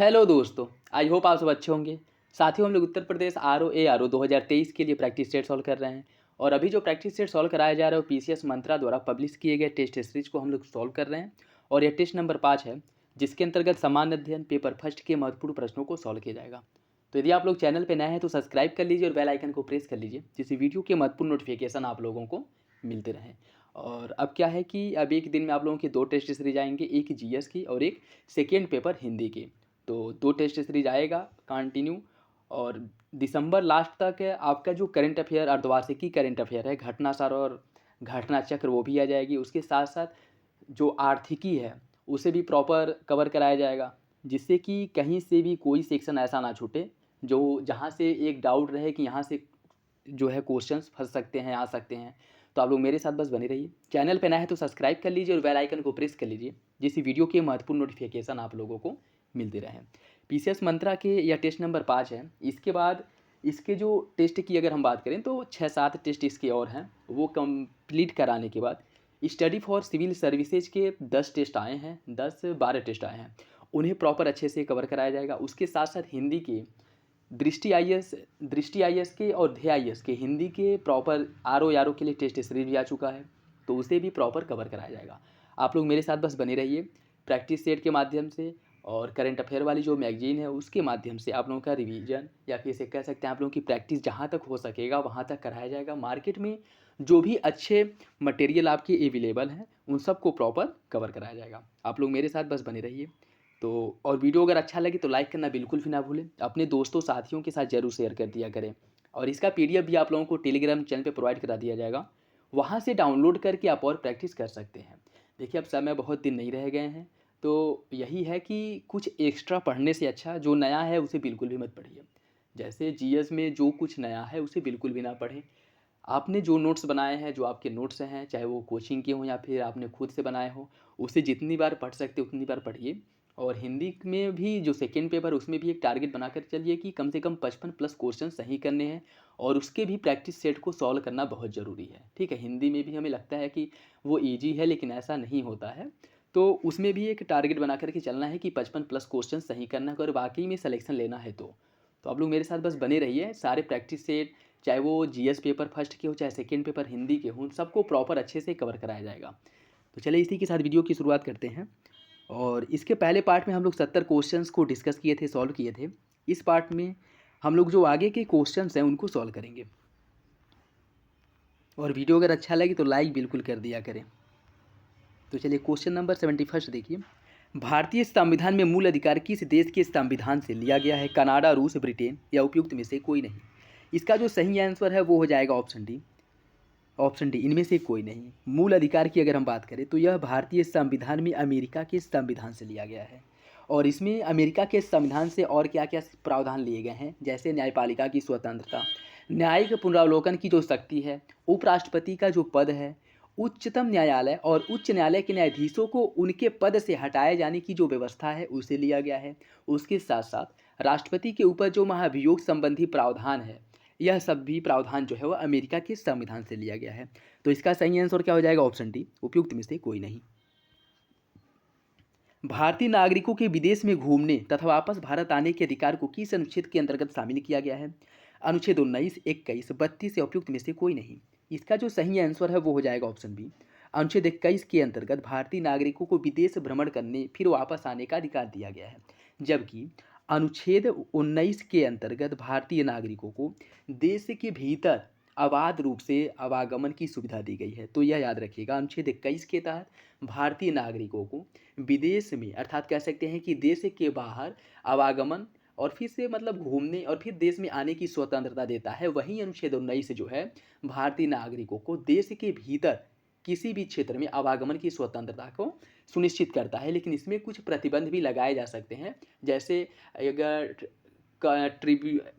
Hello दोस्तों, I hope आप सब अच्छे होंगे। साथियों, हम लोग उत्तर प्रदेश आर ओ 2023 के लिए प्रैक्टिस सेट सॉल्व कर रहे हैं। और अभी जो प्रैक्टिस सेट सॉल्व कराया जा रहा है वो पीसीएस मंत्रा द्वारा पब्लिश किए गए टेस्ट सीरीज को हम लोग सॉल्व कर रहे हैं। और यह टेस्ट नंबर 5 है, जिसके अंतर्गत सामान्य अध्ययन पेपर फर्स्ट के महत्वपूर्ण प्रश्नों को सॉल्व किया जाएगा। तो यदि आप लोग चैनल पर नए हैं तो सब्सक्राइब कर लीजिए और बेल आइकन को प्रेस कर लीजिए, जिससे वीडियो के महत्वपूर्ण नोटिफिकेशन आप लोगों को मिलते रहें। और अब क्या है कि अब एक दिन में आप लोगों की 2 टेस्ट सीरीज आएंगे, एक जीएस की और एक सेकेंड पेपर हिंदी की। तो 2 टेस्ट सीरीज आएगा कंटिन्यू। और दिसंबर लास्ट तक आपका जो करंट अफेयर अर्धवार्षिकी करंट अफेयर है, घटना सार और घटना चक्र, वो भी आ जाएगी। उसके साथ साथ जो आर्थिकी है उसे भी प्रॉपर कवर कराया जाएगा, जिससे कि कहीं से भी कोई सेक्शन ऐसा ना छूटे जो जहाँ से एक डाउट रहे कि यहाँ से जो है क्वेश्चंस फंस सकते हैं, आ सकते हैं। तो आप लोग मेरे साथ बस बने रहिए। चैनल पे नया है तो सब्सक्राइब कर लीजिए और बेल आइकन को प्रेस कर लीजिए, जिससे वीडियो के महत्वपूर्ण नोटिफिकेशन आप लोगों को मिलते रहें। पीसीएस मंत्रा के यह टेस्ट नंबर 5 है। इसके बाद इसके जो टेस्ट की अगर हम बात करें तो 6-7 टेस्ट इसके और हैं। वो कंप्लीट कराने के बाद स्टडी फॉर सिविल सर्विसेज के 10 टेस्ट आए हैं, 10-12 टेस्ट आए हैं, उन्हें प्रॉपर अच्छे से कवर कराया जाएगा। उसके साथ साथ हिंदी के दृष्टि आईएएस के और ध्येय आईएएस के हिंदी के प्रॉपर आर ओ के लिए टेस्ट सीरीज भी आ चुका है, तो उसे भी प्रॉपर कवर कराया जाएगा। आप लोग मेरे साथ बस बने रहिए। प्रैक्टिस सेट के माध्यम से और करंट अफेयर वाली जो मैगजीन है उसके माध्यम से आप लोगों का रिवीजन, या फिर इसे कह सकते हैं आप लोगों की प्रैक्टिस जहाँ तक हो सकेगा वहाँ तक कराया जाएगा। मार्केट में जो भी अच्छे मटेरियल आपके अवेलेबल हैं उन सबको प्रॉपर कवर कराया जाएगा। आप लोग मेरे साथ बस बने रहिए। तो और वीडियो अगर अच्छा लगे तो लाइक करना बिल्कुल भी ना भूलें। अपने दोस्तों साथियों के साथ ज़रूर शेयर कर दिया करें। और इसका पीडीएफ भी आप लोगों को टेलीग्राम चैनल पे प्रोवाइड करा दिया जाएगा, वहाँ से डाउनलोड करके आप और प्रैक्टिस कर सकते हैं। देखिए, अब समय बहुत दिन नहीं रह गए हैं, तो यही है कि कुछ एक्स्ट्रा पढ़ने से अच्छा जो नया है उसे बिल्कुल भी मत पढ़िए। जैसे जीएस में जो कुछ नया है उसे बिल्कुल भी ना पढ़ें। आपने जो नोट्स बनाए हैं, जो आपके नोट्स हैं, चाहे वो कोचिंग के हों या फिर आपने खुद से बनाए हो, उसे जितनी बार पढ़ सकते उतनी बार पढ़िए। और हिंदी में भी जो सेकेंड पेपर उसमें भी एक टारगेट बनाकर चलिए कि कम से कम 55 प्लस क्वेश्चन सही करने हैं। और उसके भी प्रैक्टिस सेट को सॉल्व करना बहुत ज़रूरी है। ठीक है, हिंदी में भी हमें लगता है कि वो ईजी है, लेकिन ऐसा नहीं होता है। तो उसमें भी एक टारगेट बना करके चलना है कि 55 प्लस क्वेश्चन सही करना है अगर वाकई में सिलेक्शन लेना है तो आप लोग मेरे साथ बस बने रहिए। सारे प्रैक्टिस सेट, चाहे वो जीएस पेपर फर्स्ट के हो चाहे सेकेंड पेपर हिंदी के हों, सबको प्रॉपर अच्छे से कवर कराया जाएगा। तो चलिए इसी के साथ वीडियो की शुरुआत करते हैं। और इसके पहले पार्ट में हम लोग 70 क्वेश्चंस को डिस्कस किए थे, सॉल्व किए थे। इस पार्ट में हम लोग जो आगे के क्वेश्चंस हैं उनको सॉल्व करेंगे। और वीडियो अगर अच्छा लगे तो लाइक बिल्कुल कर दिया करें। तो चलिए क्वेश्चन नंबर 71 देखिए। भारतीय संविधान में मूल अधिकार किस देश के संविधान से लिया गया है? कनाडा, रूस, ब्रिटेन या उपयुक्त में से कोई नहीं। इसका जो सही आंसर है वो हो जाएगा ऑप्शन डी। ऑप्शन डी, इनमें से कोई नहीं। मूल अधिकार की अगर हम बात करें तो यह भारतीय संविधान में अमेरिका के संविधान से लिया गया है। और इसमें अमेरिका के संविधान से और क्या क्या प्रावधान लिए गए हैं, जैसे न्यायपालिका की स्वतंत्रता, न्यायिक पुनरावलोकन की जो शक्ति है, उपराष्ट्रपति का जो पद है, उच्चतम न्यायालय और उच्च न्यायालय के न्यायाधीशों को उनके पद से हटाए जाने की जो व्यवस्था है उसे लिया गया है। उसके साथ साथ राष्ट्रपति के ऊपर जो महाभियोग संबंधी प्रावधान है, यह सब भी प्रावधान जो है वह अमेरिका के संविधान से लिया गया है। तो इसका सही आंसर क्या हो जाएगा? ऑप्शन डी, उपयुक्त में से कोई नहीं। भारतीय नागरिकों के विदेश में घूमने तथा वापस भारत आने के अधिकार को किस अनुच्छेद के अंतर्गत शामिल किया गया है? अनुच्छेद 19, 21, 32 या उपयुक्त में से कोई नहीं। इसका जो सही आंसर है वो हो जाएगा ऑप्शन बी। अनुच्छेद 21 के अंतर्गत भारतीय नागरिकों को विदेश भ्रमण करने फिर वापस आने का अधिकार दिया गया है, जबकि अनुच्छेद 19 के अंतर्गत भारतीय नागरिकों को देश के भीतर अबाध रूप से आवागमन की सुविधा दी गई है। तो यह याद रखिएगा, अनुच्छेद 21 के तहत भारतीय नागरिकों को विदेश में, अर्थात कह सकते हैं कि देश के बाहर आवागमन और फिर से मतलब घूमने और फिर देश में आने की स्वतंत्रता देता है। वहीं अनुच्छेद 19 जो है भारतीय नागरिकों को देश के भीतर किसी भी क्षेत्र में आवागमन की स्वतंत्रता को सुनिश्चित करता है, लेकिन इसमें कुछ प्रतिबंध भी लगाए जा सकते हैं। जैसे अगर क्या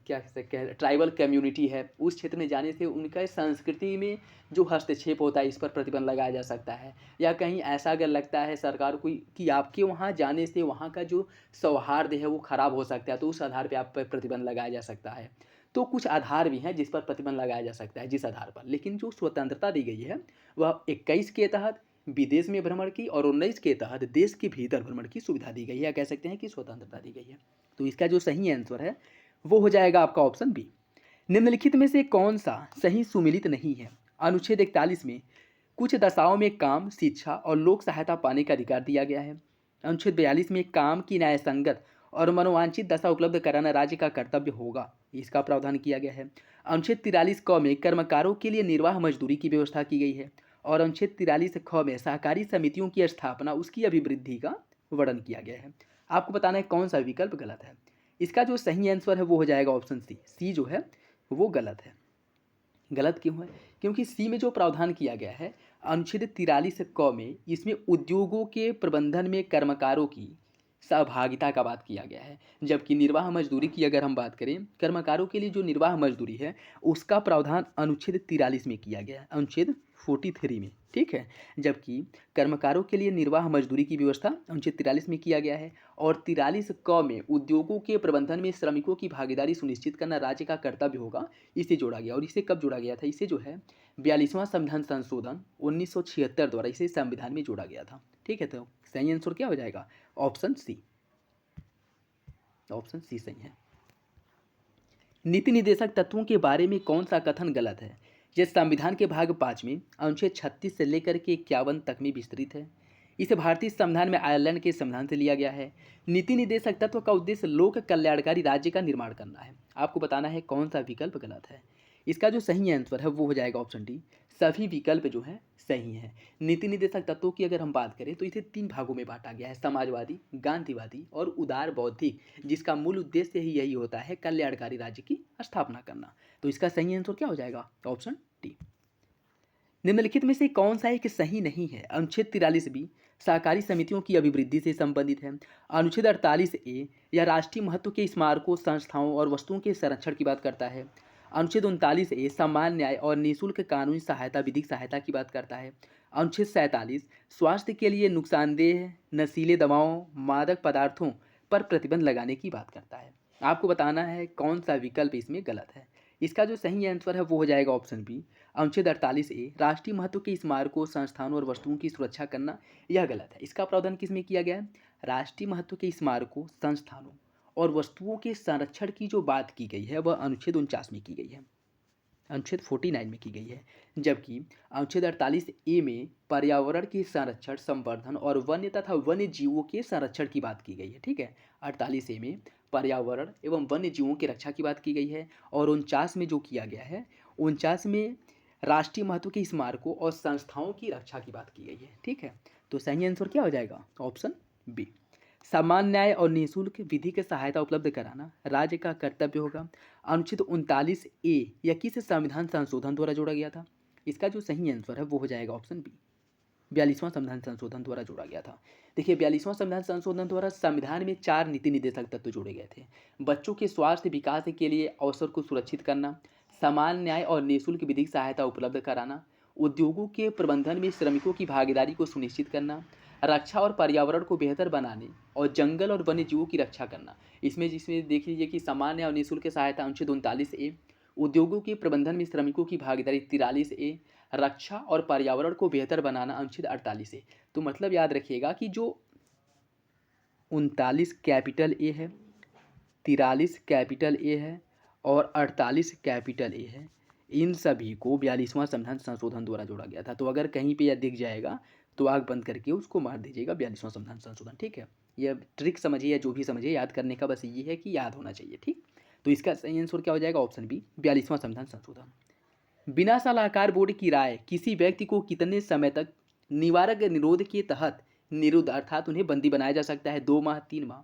कह सकते हैं, ट्राइबल कम्युनिटी है, उस क्षेत्र में जाने से उनका संस्कृति में जो हस्तक्षेप होता है इस पर प्रतिबंध लगाया जा सकता है। या कहीं ऐसा अगर लगता है सरकार को कि आपके वहाँ जाने से वहाँ का जो सौहार्द है वो ख़राब हो सकता है, तो उस आधार पर आप पर प्रतिबंध लगाया जा सकता है। तो कुछ आधार भी हैं जिस पर प्रतिबंध लगाया जा सकता है, जिस आधार पर। लेकिन जो स्वतंत्रता दी गई है वह 21 के तहत, विदेश में भ्रमण की और 19 के तहत देश के भीतर भ्रमण की सुविधा दी गई है, या कह सकते हैं कि स्वतंत्रता दी गई है। तो इसका जो सही आंसर है वो हो जाएगा आपका ऑप्शन बी। निम्नलिखित में से कौन सा सही सुमिलित नहीं है? अनुच्छेद 41 में कुछ दशाओं में काम, शिक्षा और लोक सहायता पाने का अधिकार दिया गया है। अनुच्छेद 42 में काम की न्यायसंगत और मनोवांछित दशा उपलब्ध कराना राज्य का कर्तव्य होगा, इसका प्रावधान किया गया है। अनुच्छेद 43 क में कर्मकारों के लिए निर्वाह मजदूरी की व्यवस्था की गई है। और अनुच्छेद 43 ख में सहकारी समितियों की स्थापना, उसकी अभिवृद्धि का वर्णन किया गया है। आपको बताना है कौन सा विकल्प गलत है। इसका जो सही आंसर है वो हो जाएगा ऑप्शन सी। सी जो है वो गलत है। गलत क्यों है? क्योंकि सी में जो प्रावधान किया गया है अनुच्छेद 43 क में, इसमें उद्योगों के प्रबंधन में कर्मकारों की सहभागिता का बात किया गया है। जबकि निर्वाह मजदूरी की अगर हम बात करें, कर्मकारों के लिए जो निर्वाह मजदूरी है उसका प्रावधान अनुच्छेद 43 में किया गया है, अनुच्छेद 43 में, ठीक है। जबकि कर्मकारों के लिए निर्वाह मजदूरी की व्यवस्था अनुच्छेद 43 में किया गया है। और 43 क में उद्योगों के प्रबंधन में श्रमिकों की भागीदारी सुनिश्चित करना राज्य का कर्तव्य होगा, इसे जोड़ा गया। और इसे कब जोड़ा गया था? इसे जो है 42वां संविधान संशोधन 1976 द्वारा इसे संविधान में जोड़ा गया था, ठीक है। तो सही आंसर क्या हो जाएगा? ऑप्शन सी। ऑप्शन सी सही है। नीति निर्देशक तत्वों के बारे में कौन सा कथन गलत है? यह संविधान के भाग 5 में अनुच्छेद 36 से लेकर के 51 तक में विस्तृत है। इसे भारतीय संविधान में आयरलैंड के संविधान से लिया गया है। नीति निर्देशक तत्व का उद्देश्य लोक कल्याणकारी राज्य का निर्माण करना है। आपको बताना है कौन सा विकल्प गलत है। इसका जो सही आंसर है वो हो जाएगा ऑप्शन डी। सभी विकल्प जो हैं सही हैं। नीति निर्देशक तत्वों की अगर हम बात करें तो इसे 3 भागों में बांटा गया है, समाजवादी, गांधीवादी और उदार बौद्धिक, जिसका मूल उद्देश्य ही यही होता है कल्याणकारी राज्य की स्थापना करना। तो इसका सही आंसर क्या हो जाएगा? Option D. निम्नलिखित में से कौन सा एक सही नहीं है? अनुच्छेद 43 बी सहकारी समितियों की अभिवृद्धि से संबंधित है। अनुच्छेद 48 ए यह राष्ट्रीय महत्व के स्मारकों, संस्थाओं और वस्तुओं के संरक्षण की बात करता है। अनुच्छेद 39 ए समान न्याय और निःशुल्क कानूनी सहायता, विधिक सहायता की बात करता है। अनुच्छेद 47 स्वास्थ्य के लिए नुकसानदेह नशीले दवाओं, मादक पदार्थों पर प्रतिबंध लगाने की बात करता है। आपको बताना है कौन सा विकल्प इसमें गलत है। इसका जो सही आंसर है वो हो जाएगा ऑप्शन बी। अनुच्छेद 48 ए राष्ट्रीय महत्व के स्मारकों, संस्थानों और वस्तुओं की सुरक्षा करना, यह गलत है। इसका प्रावधान किस में किया गया है? राष्ट्रीय महत्व के स्मारकों, संस्थानों और वस्तुओं के संरक्षण की जो बात की गई है वह अनुच्छेद 49 में की गई है, अनुच्छेद 49 में की गई है। जबकि अनुच्छेद 48 ए में पर्यावरण के संरक्षण, संवर्धन और वन्य तथा वन्य जीवों के संरक्षण की बात की गई है, ठीक है। 48 ए में पर्यावरण एवं वन्य जीवों की रक्षा की बात की गई है। और 49 में जो किया गया है, 49 में राष्ट्रीय महत्व के स्मारकों और संस्थाओं की रक्षा की बात की गई है, ठीक है। तो सही आंसर क्या हो जाएगा? Option B. समान न्याय और निःशुल्क विधिक सहायता उपलब्ध कराना राज्य का कर्तव्य होगा। अनुच्छेद 39 ए यह किस संविधान संशोधन द्वारा जोड़ा गया था? इसका जो सही आंसर है वो हो जाएगा ऑप्शन बी। 42वां संविधान संशोधन द्वारा जोड़ा गया था। देखिए 42वां संविधान संशोधन द्वारा संविधान में 4 नीति निर्देशक तत्व जोड़े गए थे। बच्चों के स्वास्थ्य विकास के लिए अवसर को सुरक्षित करना, समान न्याय और निःशुल्क विधिक सहायता उपलब्ध कराना, उद्योगों के प्रबंधन में श्रमिकों की भागीदारी को सुनिश्चित करना, रक्षा और पर्यावरण को बेहतर बनाने और जंगल और वन्य जीवों की रक्षा करना। जिसमें देख लीजिए कि सामान्य और निःशुल्क सहायता अनुच्छेद 39 ए, उद्योगों के प्रबंधन में श्रमिकों की भागीदारी 43 ए, रक्षा और पर्यावरण को बेहतर बनाना अनुच्छेद 48 ए। तो मतलब याद रखिएगा कि जो 39 कैपिटल ए है, 43 कैपिटल ए है और 48 कैपिटल ए है, इन सभी को 42वां संविधान संशोधन द्वारा जोड़ा गया था। तो अगर कहीं पे यह दिख जाएगा तो आग बंद करके उसको मार दीजिएगा 42वां संविधान संशोधन, ठीक है। यह ट्रिक समझिए या जो भी समझिए, याद करने का बस ये है कि याद होना चाहिए, ठीक। तो इसका सही आंसर क्या हो जाएगा? ऑप्शन बी 42वां संविधान संशोधन। बिना सलाहकार बोर्ड की राय किसी व्यक्ति को कितने समय तक निवारक निरोध के तहत निरुद्ध अर्थात उन्हें बंदी बनाया जा सकता है? 2 माह, 3 माह,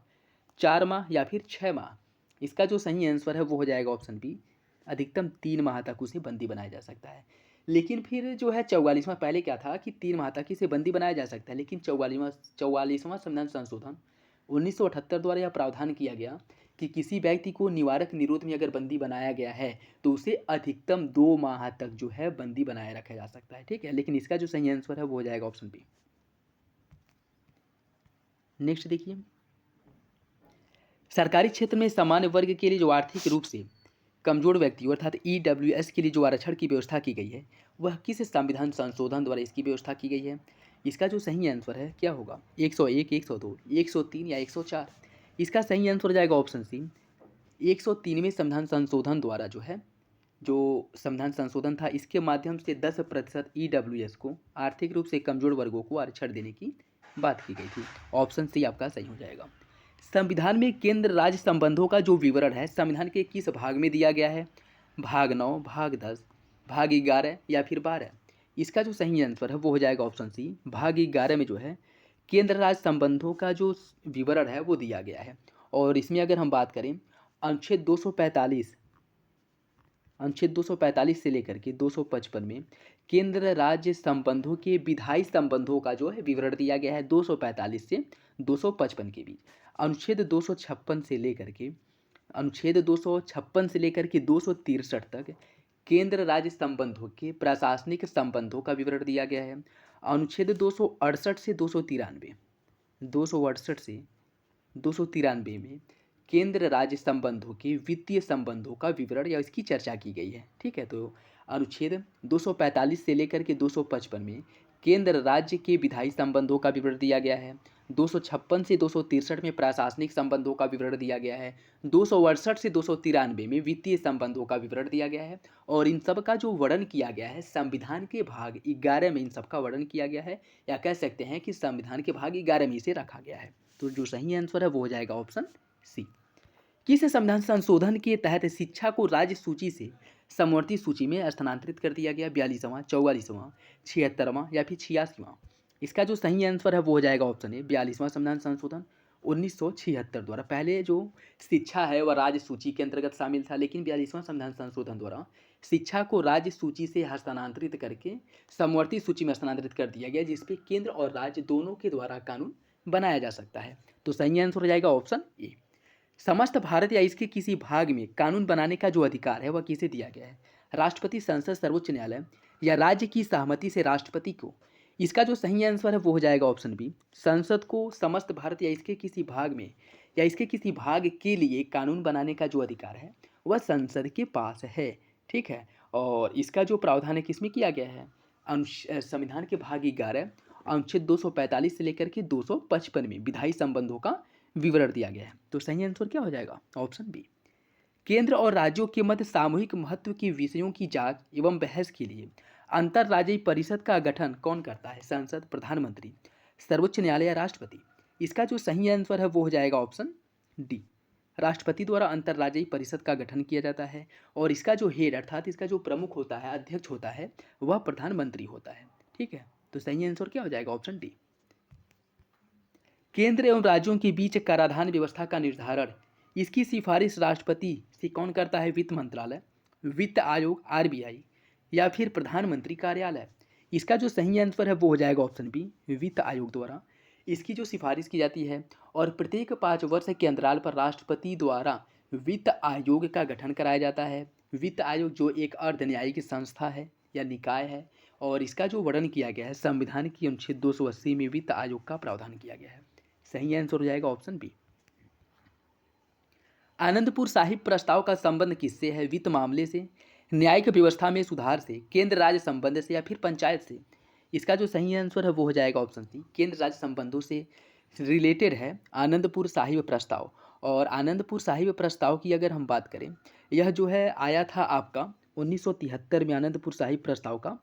4 माह या फिर 6 माह? इसका जो सही आंसर है वो हो जाएगा ऑप्शन बी। अधिकतम 3 माह तक उसे बंदी बनाया जा सकता है। लेकिन फिर जो है 44वां, पहले क्या था कि 3 माह तक इसे बंदी बनाया जा सकता है, लेकिन 44वां संविधान संशोधन 1978 द्वारा यह प्रावधान किया गया कि किसी व्यक्ति को निवारक निरोध में अगर बंदी बनाया गया है तो उसे अधिकतम 2 माह तक जो है बंदी बनाए रखा जा सकता है, ठीक है। लेकिन इसका जो सही आंसर है वो हो जाएगा ऑप्शन बी। नेक्स्ट देखिए, सरकारी क्षेत्र में सामान्य वर्ग के लिए जो आर्थिक रूप से कमजोर व्यक्तियों अर्थात EWS के लिए जो आरक्षण की व्यवस्था की गई है वह किस संविधान संशोधन द्वारा इसकी व्यवस्था की गई है? इसका जो सही आंसर है क्या होगा? 101, 102, 103 या 104? इसका सही आंसर हो जाएगा ऑप्शन सी, 103वें संविधान संशोधन द्वारा जो संविधान संशोधन था, इसके माध्यम से 10% ईडब्ल्यूएस को, आर्थिक रूप से कमजोर वर्गों को आरक्षण देने की बात की गई थी। ऑप्शन सी आपका सही हो जाएगा। संविधान में केंद्र राज्य संबंधों का जो विवरण है संविधान के किस भाग में दिया गया है? भाग 9, भाग 10, भाग 11 या फिर 12? इसका जो सही आंसर है वो हो जाएगा ऑप्शन सी, भाग 11 में जो है केंद्र राज्य संबंधों का जो विवरण है वो दिया गया है। और इसमें अगर हम बात करें अनुच्छेद 245 से लेकर के 255 में केंद्र राज्य संबंधों के विधायी संबंधों का जो है विवरण दिया गया है 245 से 255 के बीच। अनुच्छेद 256 से लेकर के 263 तक केंद्र राज्य संबंधों के प्रशासनिक संबंधों का विवरण दिया गया है। अनुच्छेद 268 से 293 में केंद्र राज्य संबंधों के वित्तीय संबंधों का विवरण या इसकी चर्चा की गई है। ठीक है, तो अनुच्छेद 245 से लेकर के 255 में केंद्र राज्य के विधायी संबंधों का विवरण दिया गया है। 256 से 263 में प्रशासनिक संबंधों का विवरण दिया गया है। 268 से 293 में वित्तीय संबंधों का विवरण दिया गया है। और इन सब का जो वर्णन किया गया है संविधान के भाग 11 में इन सब का वर्णन किया गया है, या कह सकते हैं कि संविधान के भाग 11 में इसे रखा गया है। तो जो सही आंसर है वो हो जाएगा ऑप्शन सी। किस संविधान संशोधन के तहत शिक्षा को राज्य सूची से समवर्ती सूची में स्थानांतरित कर दिया गया? 42वां, 44वां, 76वां या फिर 86वां? इसका जो सही आंसर है वो हो जाएगा ऑप्शन ए, 42वां संविधान संशोधन 1976 द्वारा। पहले जो शिक्षा है वह राज्य सूची के अंतर्गत शामिल था, लेकिन 42वां संविधान संशोधन द्वारा शिक्षा को राज्य सूची से हस्तांतरित करके समवर्ती सूची में हस्तांतरित कर दिया गया, जिसपे केंद्र और राज्य दोनों के द्वारा कानून बनाया जा सकता है। तो सही आंसर हो जाएगा ऑप्शन ए। समस्त भारत या इसके किसी भाग में कानून बनाने का जो अधिकार है वह किसे दिया गया है? राष्ट्रपति, संसद, सर्वोच्च न्यायालय या राज्य की सहमति से राष्ट्रपति को? इसका जो सही आंसर है वो हो जाएगा ऑप्शन बी, संसद को समस्त भारत या इसके किसी भाग में या इसके किसी भाग के लिए कानून बनाने का जो अधिकार है वह संसद के पास है। ठीक है, और इसका जो प्रावधान है किसमें किया गया है? संविधान के भाग 11 अनुच्छेद 245 से लेकर के 255 में विधायी संबंधों का विवरण दिया गया है। तो सही आंसर क्या हो जाएगा? Option B. केंद्र और राज्यों के मध्य सामूहिक महत्व के विषयों की जांच एवं बहस के लिए अंतर्राज्यीय परिषद का गठन कौन करता है? संसद, प्रधानमंत्री, सर्वोच्च न्यायालय या राष्ट्रपति? इसका जो सही आंसर है वो हो जाएगा ऑप्शन डी, राष्ट्रपति द्वारा अंतर्राज्यीय परिषद का गठन किया जाता है। और इसका जो हेड अर्थात इसका जो प्रमुख होता है, अध्यक्ष होता है, वह प्रधानमंत्री होता है। ठीक है, तो सही आंसर क्या हो जाएगा? Option D. केंद्र एवं राज्यों के बीच कराधान व्यवस्था का निर्धारण इसकी सिफारिश राष्ट्रपति से कौन करता है? वित्त मंत्रालय, वित्त आयोग, आरबीआई या फिर प्रधानमंत्री कार्यालय? इसका जो सही आंसर है वो हो जाएगा ऑप्शन बी, वित्त आयोग द्वारा इसकी जो सिफारिश की जाती है। और प्रत्येक 5 वर्ष के अंतराल पर राष्ट्रपति द्वारा वित्त आयोग का गठन कराया जाता है। वित्त आयोग जो एक अर्ध न्यायिक संस्था है या निकाय है, और इसका जो वर्णन किया गया है संविधान की अनुच्छेद 280 में वित्त आयोग का प्रावधान किया गया है। सही आंसर हो जाएगा ऑप्शन बी। आनंदपुर साहिब प्रस्ताव का संबंध किससे है? वित्त मामले से, न्यायिक व्यवस्था में सुधार से, केंद्र राज्य संबंध से या फिर पंचायत से? इसका जो सही आंसर है वो हो जाएगा ऑप्शन सी, केंद्र राज्य संबंधों से रिलेटेड है आनंदपुर साहिब प्रस्ताव। और आनंदपुर साहिब प्रस्ताव की अगर हम बात करें, यह जो है आया था आपका 1973 में आनंदपुर साहिब प्रस्ताव का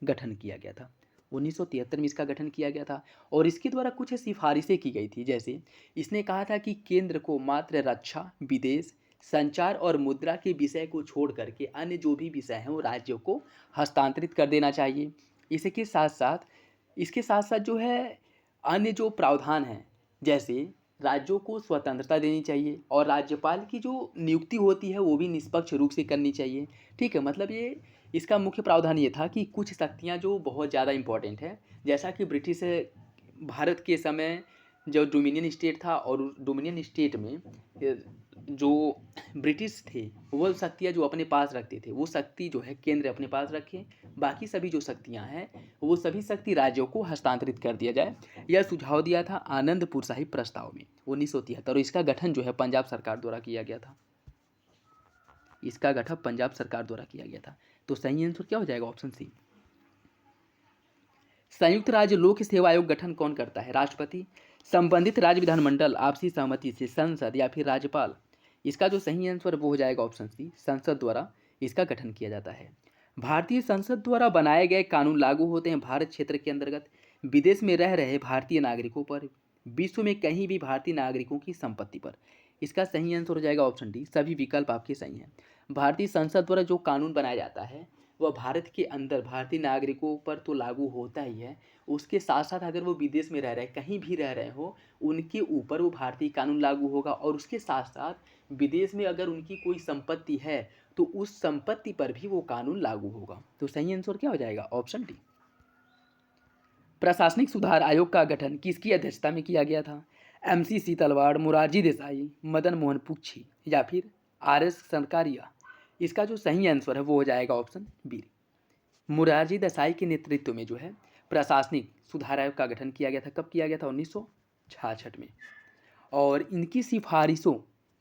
गठन किया गया था। 1973 में इसका गठन किया गया था और इसके द्वारा कुछ सिफारिशें की गई थी। जैसे इसने कहा था कि केंद्र को मात्र रक्षा, विदेश, संचार और मुद्रा के विषय को छोड़ करके अन्य जो भी विषय हैं वो राज्यों को हस्तांतरित कर देना चाहिए। इसके साथ साथ जो है अन्य जो प्रावधान हैं, जैसे राज्यों को स्वतंत्रता देनी चाहिए और राज्यपाल की जो नियुक्ति होती है वो भी निष्पक्ष रूप से करनी चाहिए। ठीक है, मतलब ये इसका मुख्य प्रावधान ये था कि कुछ शक्तियाँ जो बहुत ज़्यादा इम्पोर्टेंट है, जैसा कि ब्रिटिश भारत के समय जो डोमिनियन स्टेट था और डोमिनियन स्टेट में जो ब्रिटिश थे वो शक्तियाँ जो अपने पास रखते थे वो शक्ति जो है केंद्र अपने पास रखे, बाकी सभी जो शक्तियाँ हैं वो सभी शक्ति राज्यों को हस्तांतरित कर दिया जाए। यह सुझाव दिया था आनंदपुर साहिब प्रस्ताव में 1973 और इसका गठन जो है पंजाब सरकार द्वारा किया गया था। इसका गठन पंजाब सरकार द्वारा किया गया था। तो सही आंसर क्या हो जाएगा? Option C. संयुक्त राज्य लोक सेवा आयोग गठन कौन करता है? राष्ट्रपति, संबंधित राज्य विधानमंडल, आपसी सहमति से, संसद या फिर राज्यपाल? इसका जो सही आंसर वो हो जाएगा ऑप्शन सी, संसद द्वारा इसका गठन किया जाता है। भारतीय संसद द्वारा बनाए गए कानून लागू होते हैं भारत क्षेत्र के अंतर्गत विदेश में रह रहे भारतीय नागरिकों पर, विश्व में कहीं भी भारतीय नागरिकों की संपत्ति पर। इसका सही आंसर हो जाएगा ऑप्शन डी, सभी विकल्प आपके सही हैं। भारतीय संसद द्वारा जो कानून बनाया जाता है वह भारत के अंदर भारतीय नागरिकों पर तो लागू होता ही है, उसके साथ साथ अगर वो विदेश में रह रहे कहीं भी रह रहे हो उनके ऊपर वो भारतीय कानून लागू होगा, और उसके साथ साथ विदेश में अगर उनकी कोई संपत्ति है तो उस संपत्ति पर भी वो कानून लागू होगा। तो सही आंसर क्या हो जाएगा? Option D. प्रशासनिक सुधार आयोग का गठन किसकी अध्यक्षता में किया गया था? एमसी तलवाड़, मोरारजी देसाई, मदन मोहन पुच्छी या फिर आर.एस. सरकारिया? इसका जो सही आंसर है वो हो जाएगा ऑप्शन बी, मोरारजी देसाई के नेतृत्व में जो है प्रशासनिक सुधार आयोग का गठन किया गया था। कब किया गया था? 1966 में। और इनकी सिफारिशों,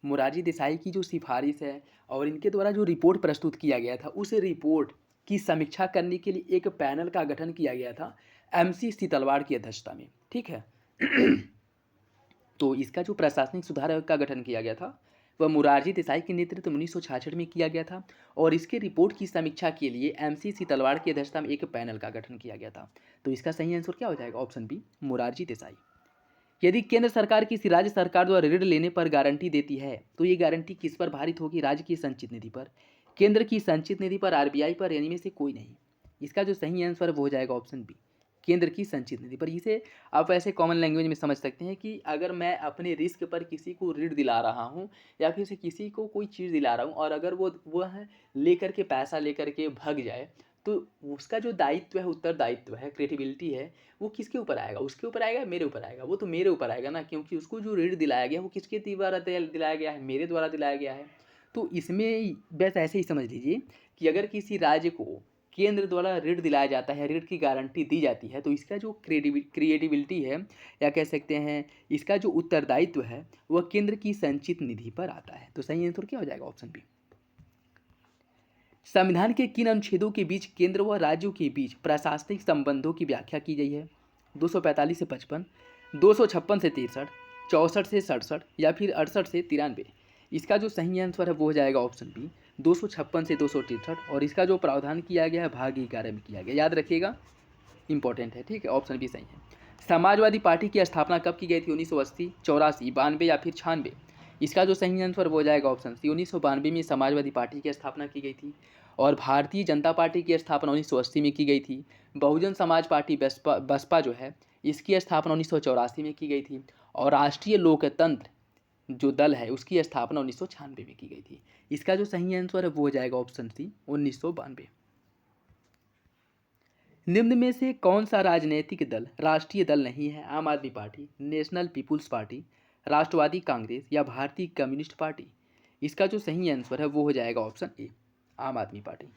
मोरारजी देसाई की जो सिफारिश है और इनके द्वारा जो रिपोर्ट प्रस्तुत किया गया था उस रिपोर्ट की समीक्षा करने के लिए एक पैनल का गठन किया गया था एमसी तलवाड़ की अध्यक्षता में, ठीक है। तो इसका जो प्रशासनिक सुधार आयोग का गठन किया गया था वह मोरारजी देसाई के नेतृत्व में 1966 में किया गया था, और इसके रिपोर्ट की समीक्षा के लिए एमसी तलवाड़ की अध्यक्षता में एक पैनल का गठन किया गया था। तो इसका सही आंसर क्या हो जाएगा? Option B, Morarji Desai. यदि केंद्र सरकार किसी राज्य सरकार द्वारा ऋण लेने पर गारंटी देती है तो ये गारंटी किस पर भारित होगी? राज्य की संचित निधि पर, केंद्र की संचित निधि पर, आरबीआई पर, यानी में से कोई नहीं। इसका जो सही आंसर वो हो जाएगा ऑप्शन बी, केंद्र की संचित निधि पर। इसे आप ऐसे कॉमन लैंग्वेज में समझ सकते हैं कि अगर मैं अपने रिस्क पर किसी को ऋण दिला रहा हूँ या फिर से किसी को कोई चीज़ दिला रहा हूँ और अगर वो है लेकर के पैसा लेकर के भाग जाए तो उसका जो दायित्व है, उत्तरदायित्व है, क्रेडिबिलिटी है, वो किसके ऊपर आएगा? उसके ऊपर आएगा, मेरे ऊपर आएगा? वो तो मेरे ऊपर आएगा ना, क्योंकि उसको जो ऋण दिलाया गया वो किसके द्वारा दिलाया गया है? मेरे द्वारा दिलाया गया है। तो इसमें बस ऐसे ही समझ लीजिए कि अगर किसी राज्य को केंद्र द्वारा ऋण दिलाया जाता है, ऋण की गारंटी दी जाती है, तो इसका जो क्रेडिबिलिटी है या कह सकते हैं इसका जो उत्तरदायित्व है वह केंद्र की संचित निधि पर आता है। तो सही आंसर क्या हो जाएगा? Option B. संविधान के किन अनुच्छेदों के बीच केंद्र व राज्यों के बीच प्रशासनिक संबंधों की व्याख्या की गई है? 245 से 55, 256 से 63, 64 से 67 या फिर 68 से 93? इसका जो सही आंसर है वो हो जाएगा ऑप्शन बी, 256 से 263, और इसका जो प्रावधान किया गया है भाग 11 में किया गया। याद रखिएगा, इंपॉर्टेंट है, ठीक है। ऑप्शन बी सही है। समाजवादी पार्टी की स्थापना कब की गई थी? 1980, 84, 92 या फिर 96? इसका जो सही आंसर वो हो जाएगा ऑप्शन सी, 1992 में समाजवादी पार्टी की स्थापना की गई थी। और भारतीय जनता पार्टी की स्थापना 1980 में की गई थी। बहुजन समाज पार्टी बसपा जो है इसकी स्थापना 1984 में की गई थी। और राष्ट्रीय लोकतंत्र जो दल है उसकी स्थापना 1996 में की गई थी। इसका जो सही आंसर है वो हो जाएगा ऑप्शन सी, 1992। निम्न में से कौन सा राजनीतिक दल राष्ट्रीय दल नहीं है? आम आदमी पार्टी, नेशनल पीपुल्स पार्टी, राष्ट्रवादी कांग्रेस या भारतीय कम्युनिस्ट पार्टी? इसका जो सही आंसर है वो हो जाएगा ऑप्शन ए, आम आदमी पार्टी।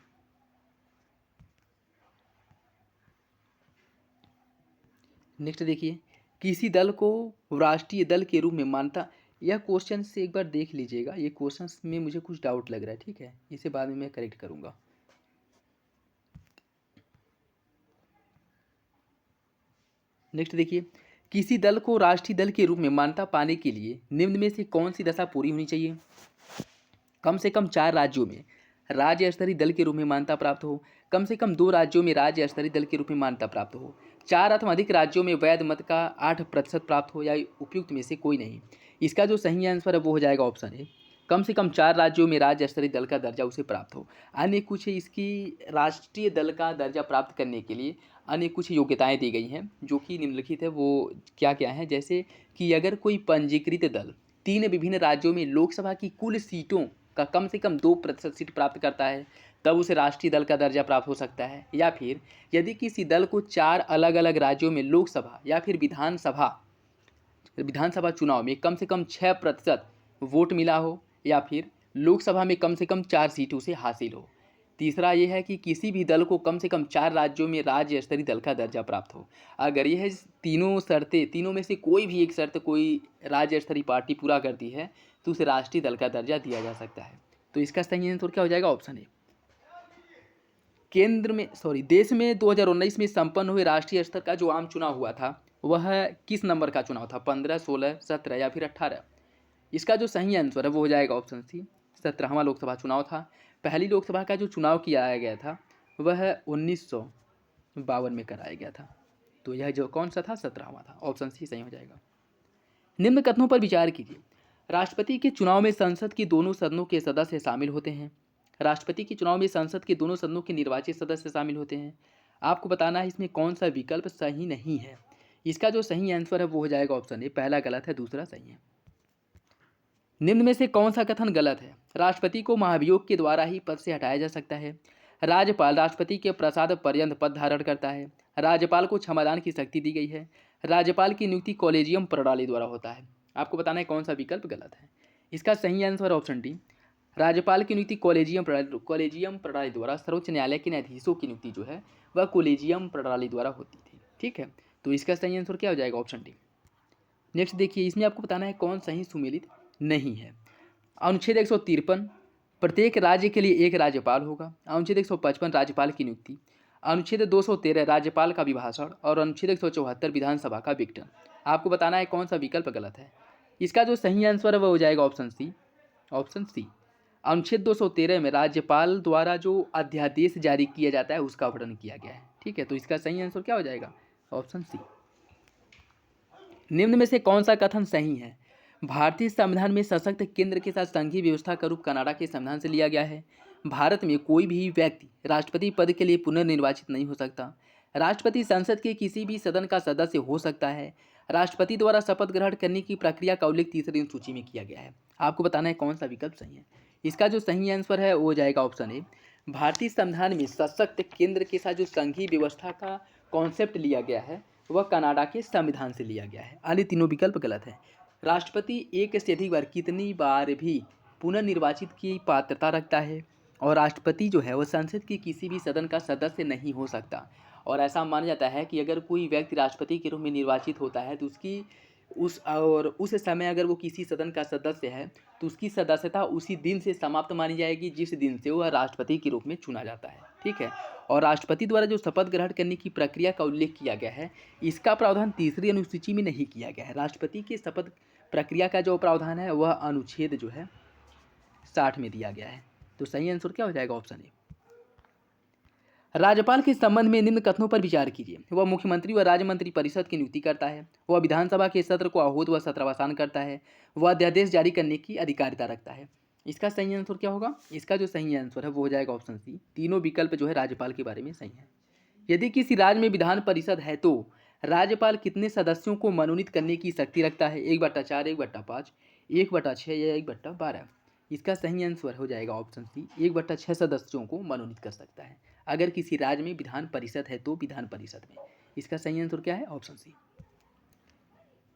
नेक्स्ट देखिए, किसी दल को राष्ट्रीय दल के रूप में मानता, यह क्वेश्चन से एक बार देख लीजिएगा, ये क्वेश्चन में मुझे कुछ डाउट लग रहा है, ठीक है, इसे बाद में मैं करेक्ट करूँगा। नेक्स्ट देखिए, किसी दल को राष्ट्रीय दल के रूप में मान्यता पाने के लिए निम्न में से कौन सी दशा पूरी होनी चाहिए? कम से कम 4 राज्यों में राज्य स्तरीय दल के रूप में मान्यता प्राप्त हो, कम से कम 2 राज्यों में राज्य स्तरीय दल के रूप में मान्यता प्राप्त हो, 4 अथवा अधिक राज्यों में वैध मत का 8% प्राप्त हो, या उपयुक्त में से कोई नहीं। इसका जो सही आंसर है वो हो जाएगा ऑप्शन ए, कम से कम 4 राज्यों में राज्य स्तरीय दल का दर्जा उसे प्राप्त हो। अन्य कुछ इसकी राष्ट्रीय दल का दर्जा प्राप्त करने के लिए अन्य कुछ योग्यताएं दी गई हैं जो कि निम्नलिखित है। वो क्या क्या है? जैसे कि अगर कोई पंजीकृत दल 3 विभिन्न राज्यों में लोकसभा की कुल सीटों का कम से कम 2% सीट प्राप्त करता है तब उसे राष्ट्रीय दल का दर्जा प्राप्त हो सकता है। या फिर यदि किसी दल को 4 अलग अलग राज्यों में लोकसभा या फिर विधानसभा चुनाव में कम से कम 6% वोट मिला हो, या फिर लोकसभा में कम से कम 4 सीट उसे हासिल हो। तीसरा ये है कि किसी भी दल को कम से कम 4 राज्यों में राज्य स्तरीय दल का दर्जा प्राप्त हो। अगर यह तीनों शर्तें, तीनों में से कोई भी एक शर्त कोई राज्य स्तरीय पार्टी पूरा करती है तो उसे राष्ट्रीय दल का दर्जा दिया जा सकता है। तो इसका सही आंसर क्या हो जाएगा? Option A. देश में 2019 में संपन्न हुए राष्ट्रीय स्तर का जो आम चुनाव हुआ था वह किस नंबर का चुनाव था? 15, 16, 17 या फिर 18? इसका जो सही आंसर है वो हो जाएगा ऑप्शन सी, 17वां लोकसभा चुनाव था। पहली लोकसभा का जो चुनाव किया गया था वह 1952 में कराया गया था। तो यह जो कौन सा था? 17वां था। ऑप्शन सी सही हो जाएगा। निम्न कथनों पर विचार कीजिए। राष्ट्रपति के चुनाव में संसद के दोनों सदनों के सदस्य शामिल होते हैं। राष्ट्रपति के चुनाव में संसद के दोनों सदनों के निर्वाचित सदस्य शामिल होते हैं। आपको बताना है इसमें कौन सा विकल्प सही नहीं है। इसका जो सही आंसर है वो हो जाएगा ऑप्शन ए, पहला गलत है, दूसरा सही है। निम्न में से कौन सा कथन गलत है? राष्ट्रपति को महाभियोग के द्वारा ही पद से हटाया जा सकता है। राज्यपाल राष्ट्रपति के प्रसाद पर्यंत पद धारण करता है। राज्यपाल को क्षमादान की शक्ति दी गई है। राज्यपाल की नियुक्ति कॉलेजियम प्रणाली द्वारा होता है। आपको बताना है कौन सा विकल्प गलत है। इसका सही आंसर ऑप्शन डी, राज्यपाल की नियुक्ति कॉलेजियम प्रणाली द्वारा। सर्वोच्च न्यायालय के न्यायाधीशों की नियुक्ति जो है वह कॉलेजियम प्रणाली द्वारा होती थी। ठीक है, तो इसका सही आंसर क्या हो जाएगा? Option D. नेक्स्ट देखिए, इसमें आपको बताना है कौन सही सुमेलित नहीं है। अनुच्छेद 153, प्रत्येक राज्य के लिए एक राज्यपाल होगा। अनुच्छेद 155, राज्यपाल की नियुक्ति। अनुच्छेद 213, राज्यपाल का अभिभाषण। और अनुच्छेद 174, विधानसभा का विघटन। आपको बताना है कौन सा विकल्प गलत है। इसका जो सही आंसर है वह हो जाएगा ऑप्शन सी, ऑप्शन सी। अनुच्छेद 213 में राज्यपाल द्वारा जो अध्यादेश जारी किया जाता है उसका वर्णन किया गया है। ठीक है, तो इसका सही आंसर क्या हो जाएगा? Option C. निम्न में से कौन सा कथन सही है? भारतीय संविधान में सशक्त केंद्र के साथ संघीय व्यवस्था का रूप कनाडा के संविधान से लिया गया है। भारत में कोई भी व्यक्ति राष्ट्रपति पद के लिए पुनर्निर्वाचित नहीं हो सकता। राष्ट्रपति संसद के किसी भी सदन का सदस्य हो सकता है। राष्ट्रपति द्वारा शपथ ग्रहण करने की प्रक्रिया का उल्लेख तीसरी सूची में किया गया है। आपको बताना है कौन सा विकल्प सही है। इसका जो सही आंसर है वो हो जाएगा ऑप्शन ए, भारतीय संविधान में सशक्त केंद्र के साथ जो संघीय व्यवस्था का कॉन्सेप्ट लिया गया है वह कनाडा के संविधान से लिया गया है। अन्य तीनों विकल्प गलत है। राष्ट्रपति एक से अधिक बार कितनी बार भी पुनर्निर्वाचित की पात्रता रखता है और राष्ट्रपति जो है वह संसद के किसी भी सदन का सदस्य नहीं हो सकता। और ऐसा माना जाता है कि अगर कोई व्यक्ति राष्ट्रपति के रूप में निर्वाचित होता है तो उस समय अगर वो किसी सदन का सदस्य है तो उसकी सदस्यता उसी दिन से समाप्त मानी जाएगी जिस दिन से वह राष्ट्रपति के रूप में चुना जाता है। ठीक है, और राष्ट्रपति द्वारा जो शपथ ग्रहण करने की प्रक्रिया का उल्लेख किया गया है इसका प्रावधान तीसरी अनुसूची में नहीं किया गया है। राष्ट्रपति के शपथ प्रक्रिया का जो प्रावधान है वह अनुच्छेद जो है 60 में दिया गया है। तो सही आंसर क्या हो जाएगा? Option A. राज्यपाल के संबंध में निम्न कथनों पर विचार कीजिए। वह मुख्यमंत्री व राज्य मंत्री परिषद की नियुक्ति करता है। वह विधानसभा के सत्र को आहूत व सत्रावसान करता है। वह अध्यादेश जारी करने की अधिकारिता रखता है। इसका सही आंसर क्या होगा? इसका जो सही आंसर है वो हो जाएगा ऑप्शन सी। तीनों विकल्प जो है राज्यपाल के बारे में सही है। यदि किसी राज्य में विधान परिषद है तो राज्यपाल कितने सदस्यों को मनोनीत करने की शक्ति रखता है? 1/4, 1/5, 1/6 या 1/12? इसका सही आंसर हो जाएगा ऑप्शन सी, 1/6 सदस्यों को मनोनीत कर सकता है। अगर किसी राज्य में विधान परिषद है तो विधान परिषद में। इसका सही आंसर क्या है? Option C.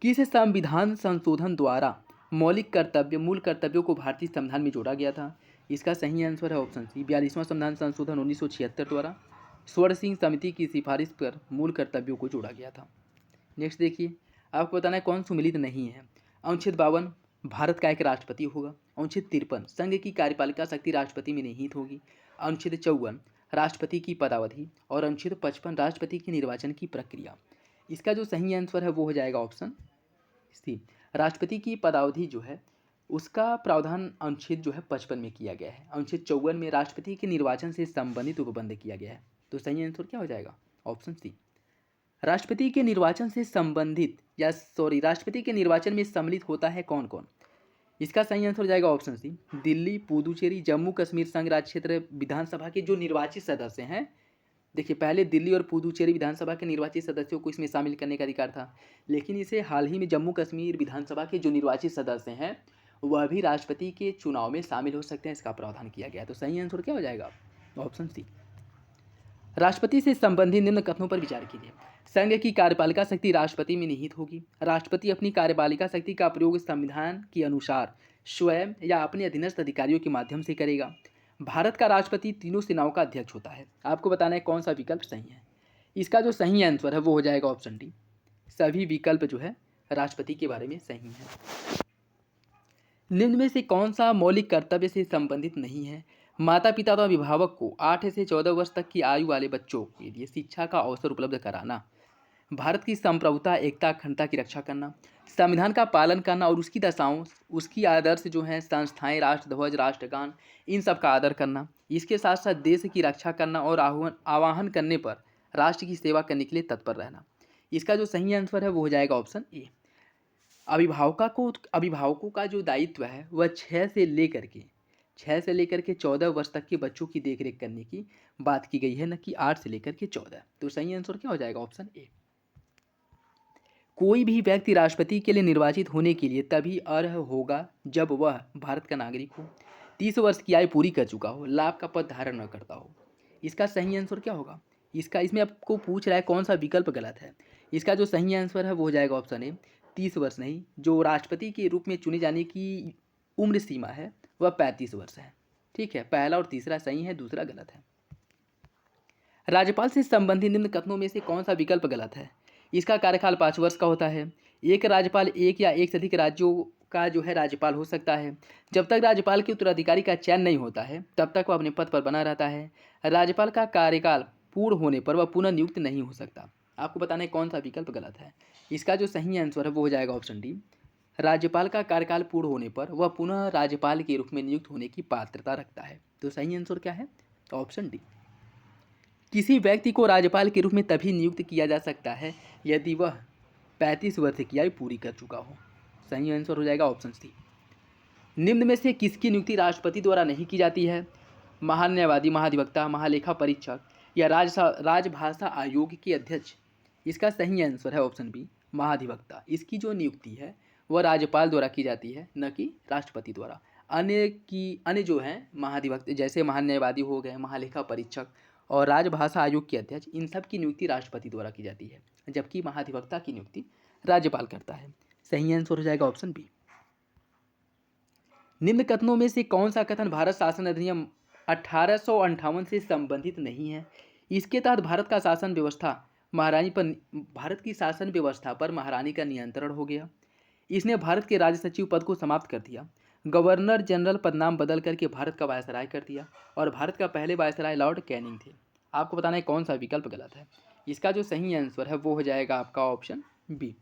किस संविधान संशोधन द्वारा मूल कर्तव्यों को भारतीय संविधान में जोड़ा गया था? इसका सही आंसर है ऑप्शन सी, 42वां संविधान संशोधन 1976 द्वारा स्वर्ण सिंह समिति की सिफारिश पर मूल कर्तव्यों को जोड़ा गया था। नेक्स्ट देखिए, आपको बताना है कौन सुमेलित नहीं है। अनुच्छेद 52, भारत का एक राष्ट्रपति होगा। अनुच्छेद 53, संघ की कार्यपालिका शक्ति राष्ट्रपति में निहित होगी। अनुच्छेद 54, राष्ट्रपति की पदावधि। और अनुच्छेद 55, राष्ट्रपति के निर्वाचन की प्रक्रिया। इसका जो सही आंसर है वो हो जाएगा ऑप्शन सी, राष्ट्रपति की पदावधि जो है उसका प्रावधान अनुच्छेद जो है 55 में किया गया है। अनुच्छेद 54 में राष्ट्रपति के निर्वाचन से संबंधित उपबंध किया गया है। तो सही आंसर क्या हो जाएगा? Option C. राष्ट्रपति के निर्वाचन से संबंधित राष्ट्रपति के निर्वाचन में सम्मिलित होता है कौन कौन? इसका सही आंसर हो जाएगा ऑप्शन सी, दिल्ली, पुदुचेरी, जम्मू कश्मीर संघ राज्य क्षेत्र विधानसभा के जो निर्वाचित सदस्य हैं। देखिए, पहले दिल्ली और पुदुचेरी विधानसभा के निर्वाचित सदस्यों को इसमें शामिल करने का अधिकार था, लेकिन इसे हाल ही में जम्मू कश्मीर विधानसभा के जो निर्वाचित सदस्य हैं वह भी राष्ट्रपति के चुनाव में शामिल हो सकते हैं। इसका प्रावधान किया गया है। तो सही आंसर क्या हो जाएगा? Option C. राष्ट्रपति से संबंधित निम्न कथनों पर विचार कीजिए। संघ की कार्यपालिका शक्ति राष्ट्रपति में निहित होगी। राष्ट्रपति अपनी कार्यपालिका शक्ति का प्रयोग संविधान के अनुसार स्वयं या अपने अधीनस्थ अधिकारियों के माध्यम से करेगा। भारत का राष्ट्रपति तीनों सेनाओं का अध्यक्ष होता है। आपको बताना है कौन सा विकल्प सही है। इसका जो सही आंसर है वो हो जाएगा ऑप्शन डी, सभी विकल्प जो है राष्ट्रपति के बारे में सही है। निम्न में से कौन सा मौलिक कर्तव्य से संबंधित नहीं है? माता पिता अथवा अभिभावक को 8 से 14 वर्ष तक की आयु वाले बच्चों के लिए शिक्षा का अवसर उपलब्ध कराना, भारत की संप्रभुता, एकता, अखंडता की रक्षा करना, संविधान का पालन करना और उसकी दशाओं, उसकी आदर्श जो हैं संस्थाएं, राष्ट्रध्वज, राष्ट्रगान, इन सब का आदर करना। इसके साथ साथ देश की रक्षा करना और आह्वान करने पर राष्ट्र की सेवा करने के लिए तत्पर रहना। इसका जो सही आंसर है वो हो जाएगा ऑप्शन ए। अभिभावकों का जो दायित्व है वह 6 से लेकर के 14 वर्ष तक के बच्चों की देखरेख करने की बात की गई है, न कि 8 से लेकर के 14। तो सही आंसर क्या हो जाएगा? Option A. कोई भी व्यक्ति राष्ट्रपति के लिए निर्वाचित होने के लिए तभी अर्ह होगा जब वह भारत का नागरिक हो, 30 वर्ष की आयु पूरी कर चुका हो, लाभ का पद धारण न करता हो। इसका सही आंसर क्या होगा? इसमें आपको पूछ रहा है कौन सा विकल्प गलत है। इसका जो सही आंसर है वो हो जाएगा ऑप्शन ए, 30 वर्ष नहीं। जो राष्ट्रपति के रूप में चुने जाने की उम्र सीमा है वह 35 वर्ष है। ठीक है, पहला और तीसरा सही है, दूसरा गलत है। राज्यपाल से संबंधित निम्न कथनों में से कौन सा विकल्प गलत है? इसका कार्यकाल 5 वर्ष का होता है। एक राज्यपाल एक या एक से अधिक राज्यों का जो है राज्यपाल हो सकता है। जब तक राज्यपाल के उत्तराधिकारी का चयन नहीं होता है तब तक वह अपने पद पर बना रहता है। राज्यपाल का कार्यकाल पूर्ण होने पर वह पुनः नियुक्त नहीं हो सकता। आपको बताना है कौन सा विकल्प गलत है। इसका जो सही आंसर है वो हो जाएगा ऑप्शन डी। राज्यपाल का कार्यकाल पूर्ण होने पर वह पुनः राज्यपाल के रूप में नियुक्त होने की पात्रता रखता है। तो सही आंसर क्या है? Option D. किसी व्यक्ति को राज्यपाल के रूप में तभी नियुक्त किया जा सकता है यदि वह 35 वर्ष की आयु पूरी कर चुका हो। सही आंसर हो जाएगा ऑप्शन सी। निम्न में से किसकी नियुक्ति राष्ट्रपति द्वारा नहीं की जाती है? महान न्यायवादी, महाधिवक्ता, महालेखा परीक्षक या राजभाषा आयोग के अध्यक्ष। इसका सही आंसर है ऑप्शन बी, महाधिवक्ता। इसकी जो नियुक्ति है वह राज्यपाल द्वारा की जाती है, न कि राष्ट्रपति द्वारा। अन्य जो हैं महाधिवक्ता, जैसे महान न्यायवादी हो गए, महालेखा परीक्षक और राजभाषा आयोग के अध्यक्ष, इन सब की नियुक्ति राष्ट्रपति द्वारा की जाती है, जबकि महाधिवक्ता की नियुक्ति राज्यपाल करता है। सही आंसर हो जाएगा ऑप्शन बी। निम्न कथनों में से कौन सा कथन भारत शासन अधिनियम 1858 से संबंधित नहीं है? इसके तहत भारत की शासन व्यवस्था पर महारानी का नियंत्रण हो गया। इसने भारत के राज्य सचिव पद को समाप्त कर दिया। गवर्नर जनरल पदनाम बदल करके भारत का वायसराय कर दिया और भारत का पहले वायसराय लॉर्ड कैनिंग थे। आपको बताना है कौन सा विकल्प गलत है। इसका जो सही आंसर है वो हो जाएगा आपका ऑप्शन बी।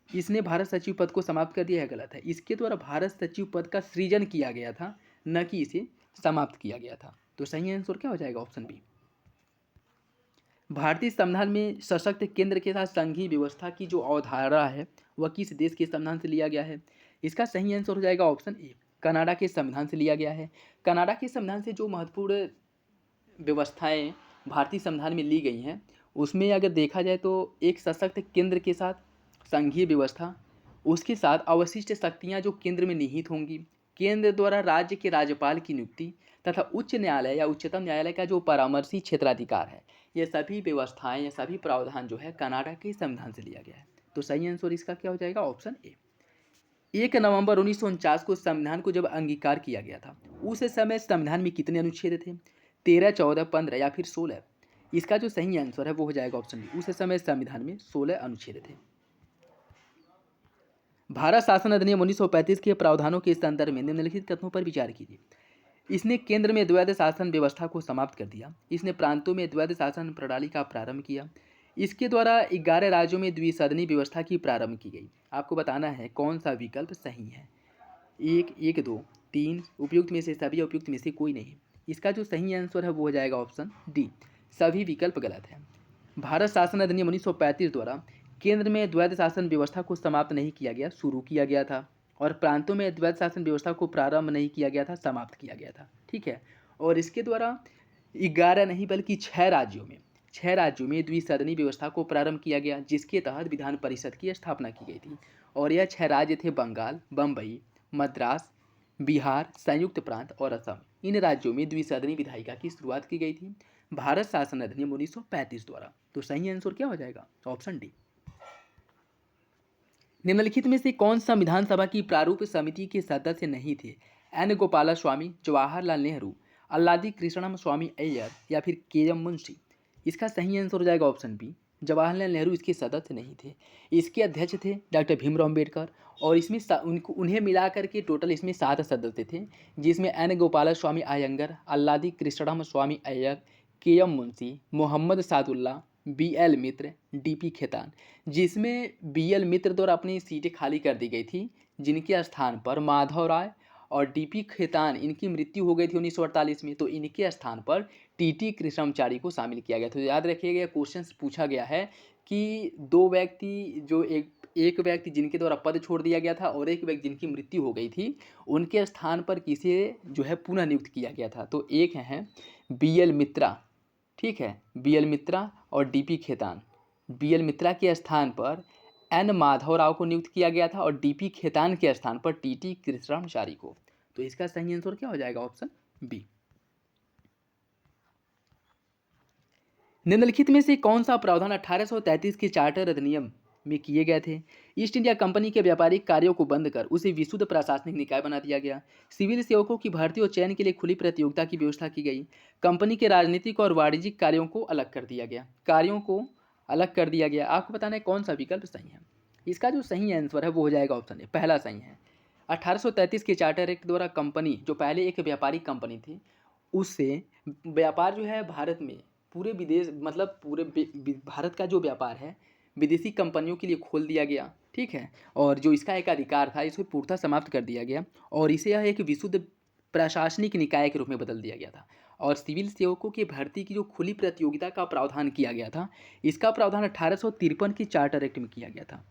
इसने भारत सचिव पद को समाप्त कर दिया है, गलत है। इसके द्वारा भारत सचिव पद का सृजन किया गया था, न कि इसे समाप्त किया गया था। तो सही आंसर क्या हो जाएगा? Option B. भारतीय संविधान में सशक्त केंद्र के साथ संघीय व्यवस्था की जो अवधारणा है वह किस देश के संविधान से लिया गया है? इसका सही आंसर हो जाएगा ऑप्शन ए, कनाडा के संविधान से लिया गया है। कनाडा के संविधान से जो महत्वपूर्ण व्यवस्थाएं भारतीय संविधान में ली गई हैं उसमें अगर देखा जाए तो एक सशक्त केंद्र के साथ संघीय व्यवस्था, उसके साथ अवशिष्ट शक्तियां जो केंद्र में निहित होंगी, केंद्र द्वारा राज्य के राज्यपाल की नियुक्ति तथा उच्च न्यायालय या उच्चतम न्यायालय का जो परामर्शी क्षेत्राधिकार है, ये सभी व्यवस्थाएं, ये सभी प्रावधान जो है कनाडा के संविधान से लिया गया है। तो सही आंसर इसका क्या हो जाएगा? Option A. 1 नवंबर 1949 को संविधान को जब अंगीकार किया गया था उस समय संविधान में कितने अनुच्छेद थे? 13, 14, 15 या फिर 16? इसका जो सही आंसर है वो हो जाएगा ऑप्शन बी। उस समय संविधान में 16 अनुच्छेद थे। भारत शासन अधिनियम 1935 के प्रावधानों के संदर्भ में निम्नलिखित कथनों पर विचार कीजिए। इसने केंद्र में द्वैध शासन व्यवस्था को समाप्त कर दिया। इसने प्रांतों में द्वैध शासन प्रणाली का प्रारंभ किया। इसके द्वारा 11 राज्यों में द्विसदनी व्यवस्था की प्रारंभ की गई। आपको बताना है कौन सा विकल्प सही है। 1, 1, 2, 3 उपयुक्त में से सभी, उपयुक्त में से कोई नहीं। इसका जो सही आंसर है वो हो जाएगा ऑप्शन डी, सभी विकल्प गलत है। भारत शासन अधिनियम 1935 द्वारा केंद्र में द्वैध शासन व्यवस्था को समाप्त नहीं किया गया, शुरू किया गया था, और प्रांतों में द्वैध शासन व्यवस्था को प्रारंभ नहीं किया गया था, समाप्त किया गया था। ठीक है, और इसके द्वारा 11 नहीं बल्कि 6 राज्यों में द्विसदनी व्यवस्था को प्रारंभ किया गया, जिसके तहत विधान परिषद की स्थापना की गई थी। और यह 6 राज्य थे बंगाल, बम्बई, मद्रास, बिहार, संयुक्त प्रांत और असम। इन राज्यों में द्विसदनी विधायिका की शुरुआत की गई थी भारत शासन अधिनियम 1935 द्वारा। तो सही आंसर क्या हो जाएगा? Option D. निम्नलिखित में से कौन संविधान सभा की प्रारूप समिति के सदस्य नहीं थे? एन गोपालास्वामी, जवाहरलाल नेहरू, अल्लादी कृष्णम स्वामी अय्यर या फिर के एम मुंशी? इसका सही आंसर हो जाएगा ऑप्शन बी, जवाहरलाल नेहरू इसके सदस्य नहीं थे। इसके अध्यक्ष थे डॉक्टर भीमराव अम्बेडकर और इसमें उन्हें मिला करके टोटल इसमें 7 सदस्य थे, जिसमें N Gopalaswami Ayyangar, Alladi Krishnaswami Ayyar, K M Munshi, Mohammad Saadulla, B L Mitra, D P Khaitan. जिसमें बी एल मित्र द्वारा अपनी सीटें खाली कर दी गई थी, जिनके स्थान पर माधव राय और डी पी खेतान, इनकी मृत्यु हो गई थी 1948 में, तो इनके स्थान पर टी टी कृष्णमचारी को शामिल किया गया। तो याद रखिएगा, क्वेश्चन पूछा गया है कि दो व्यक्ति जो एक व्यक्ति जिनके द्वारा पद छोड़ दिया गया था और एक व्यक्ति जिनकी मृत्यु हो गई थी, उनके स्थान पर किसे जो है पुनः नियुक्त किया गया था। तो एक हैं बी एल मित्रा, ठीक है, बी एल मित्रा और D P Khaitan. B L Mitra के स्थान पर एन माधव राव को नियुक्त किया गया था और डी पी खेतान के स्थान पर टी टी कृष्णमचारी को। तो इसका सही आंसर क्या हो जाएगा? Option B. निम्नलिखित में से कौन सा प्रावधान 1833 के चार्टर अधिनियम में किए गए थे? ईस्ट इंडिया कंपनी के व्यापारिक कार्यों को बंद कर उसे विशुद्ध प्रशासनिक निकाय बना दिया गया। सिविल सेवकों की भर्ती और चयन के लिए खुली प्रतियोगिता की व्यवस्था की गई। कंपनी के राजनीतिक और वाणिज्यिक कार्यों को अलग कर दिया गया। आपको बताना है कौन सा विकल्प सही है। इसका जो सही आंसर है वो हो जाएगा ऑप्शन ए, पहला सही है। 1833 के चार्टर एक्ट द्वारा कंपनी, जो पहले एक व्यापारिक कंपनी थी, उससे व्यापार जो है भारत में पूरे विदेश, मतलब पूरे भारत का जो व्यापार है विदेशी कंपनियों के लिए खोल दिया गया, ठीक है। और जो इसका एक अधिकार था इसे पूर्णतः समाप्त कर दिया गया और इसे यह एक विशुद्ध प्रशासनिक निकाय के रूप में बदल दिया गया था। और सिविल सेवकों की भर्ती की जो खुली प्रतियोगिता का प्रावधान किया गया था, इसका प्रावधान 1853 के चार्टर एक्ट में किया गया था।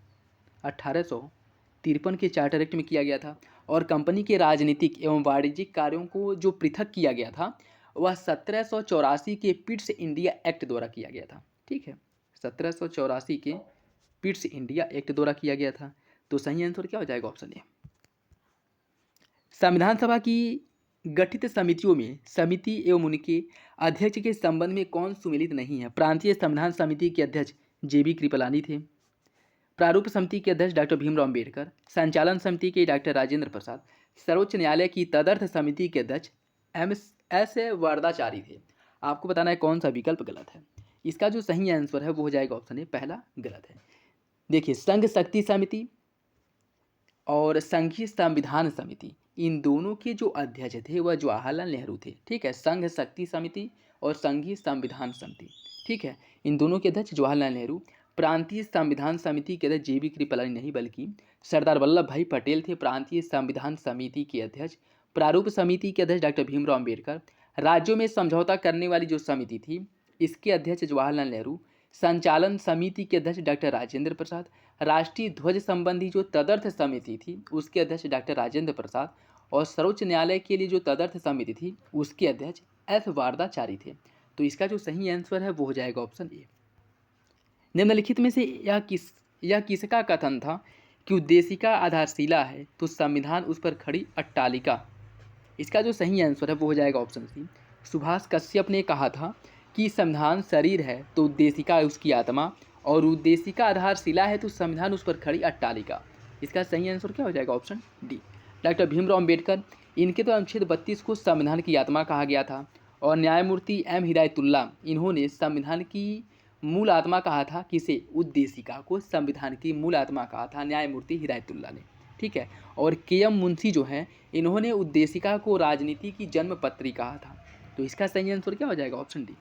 1853 के चार्टर एक्ट में किया गया था। और कंपनी के राजनीतिक एवं वाणिज्यिक कार्यों को जो पृथक किया गया था वह 1784 के पिट्स इंडिया एक्ट द्वारा किया गया था, ठीक है। 1784 के पिट्स इंडिया एक्ट द्वारा किया गया था। तो सही आंसर क्या हो जाएगा? Option A. संविधान सभा की गठित समितियों में समिति एवं उनके अध्यक्ष के संबंध में कौन सुमेलित नहीं है? प्रांतीय संविधान समिति के अध्यक्ष जे बी कृपलानी थे। प्रारूप समिति के अध्यक्ष डॉक्टर भीमराव अम्बेडकर, संचालन समिति के डॉक्टर राजेंद्र प्रसाद, सर्वोच्च न्यायालय की तदर्थ समिति के अध्यक्ष एस वरदाचारी थे। आपको बताना है कौन सा विकल्प गलत है। इसका जो सही आंसर है वो हो जाएगा ऑप्शन ए, पहला गलत है। देखिए, संघ शक्ति समिति और संघीय संविधान समिति, इन दोनों के जो अध्यक्ष थे वह जवाहरलाल नेहरू थे, ठीक है। संघ शक्ति समिति और संघीय संविधान समिति, ठीक है, इन दोनों के अध्यक्ष जवाहरलाल नेहरू। प्रांतीय संविधान समिति के अध्यक्ष जे बी कृपलानी नहीं बल्कि सरदार वल्लभ भाई पटेल थे प्रांतीय संविधान समिति के अध्यक्ष। प्रारूप समिति के अध्यक्ष डॉक्टर भीमराव अम्बेडकर। राज्यों में समझौता करने वाली जो समिति थी इसके अध्यक्ष जवाहरलाल नेहरू। संचालन समिति के अध्यक्ष डॉक्टर राजेंद्र प्रसाद। राष्ट्रीय ध्वज संबंधी जो तदर्थ समिति थी उसके अध्यक्ष डॉक्टर राजेंद्र प्रसाद। और सर्वोच्च न्यायालय के लिए जो तदर्थ समिति थी उसके अध्यक्ष एस वारदाचारी थे। तो इसका जो सही आंसर है वो हो जाएगा ऑप्शन ए। निम्नलिखित में से यह किसका कथन था कि उद्देशिका आधारशिला है तो संविधान उस पर खड़ी अट्टालिका? इसका जो सही आंसर है वो हो जाएगा ऑप्शन सी। सुभाष कश्यप ने कहा था कि संविधान शरीर है तो उद्देशिका उसकी आत्मा, और उद्देशिका आधारशिला है तो संविधान उस पर खड़ी अट्टालिका। इसका सही आंसर क्या हो जाएगा? Option D. Doctor Bhimrao Ambedkar, इनके तो अनुच्छेद 32 को संविधान की आत्मा कहा गया था। और न्यायमूर्ति एम हिदायतुल्ला, इन्होंने संविधान की मूल आत्मा कहा था। किसे? उद्देशिका को संविधान की मूल आत्मा कहा था न्यायमूर्ति हिदायतुल्ला ने, ठीक है। और के एम मुंशी जो हैं इन्होंने उद्देशिका को राजनीति की जन्मपत्री कहा था। तो इसका सही आंसर क्या हो जाएगा? Option D.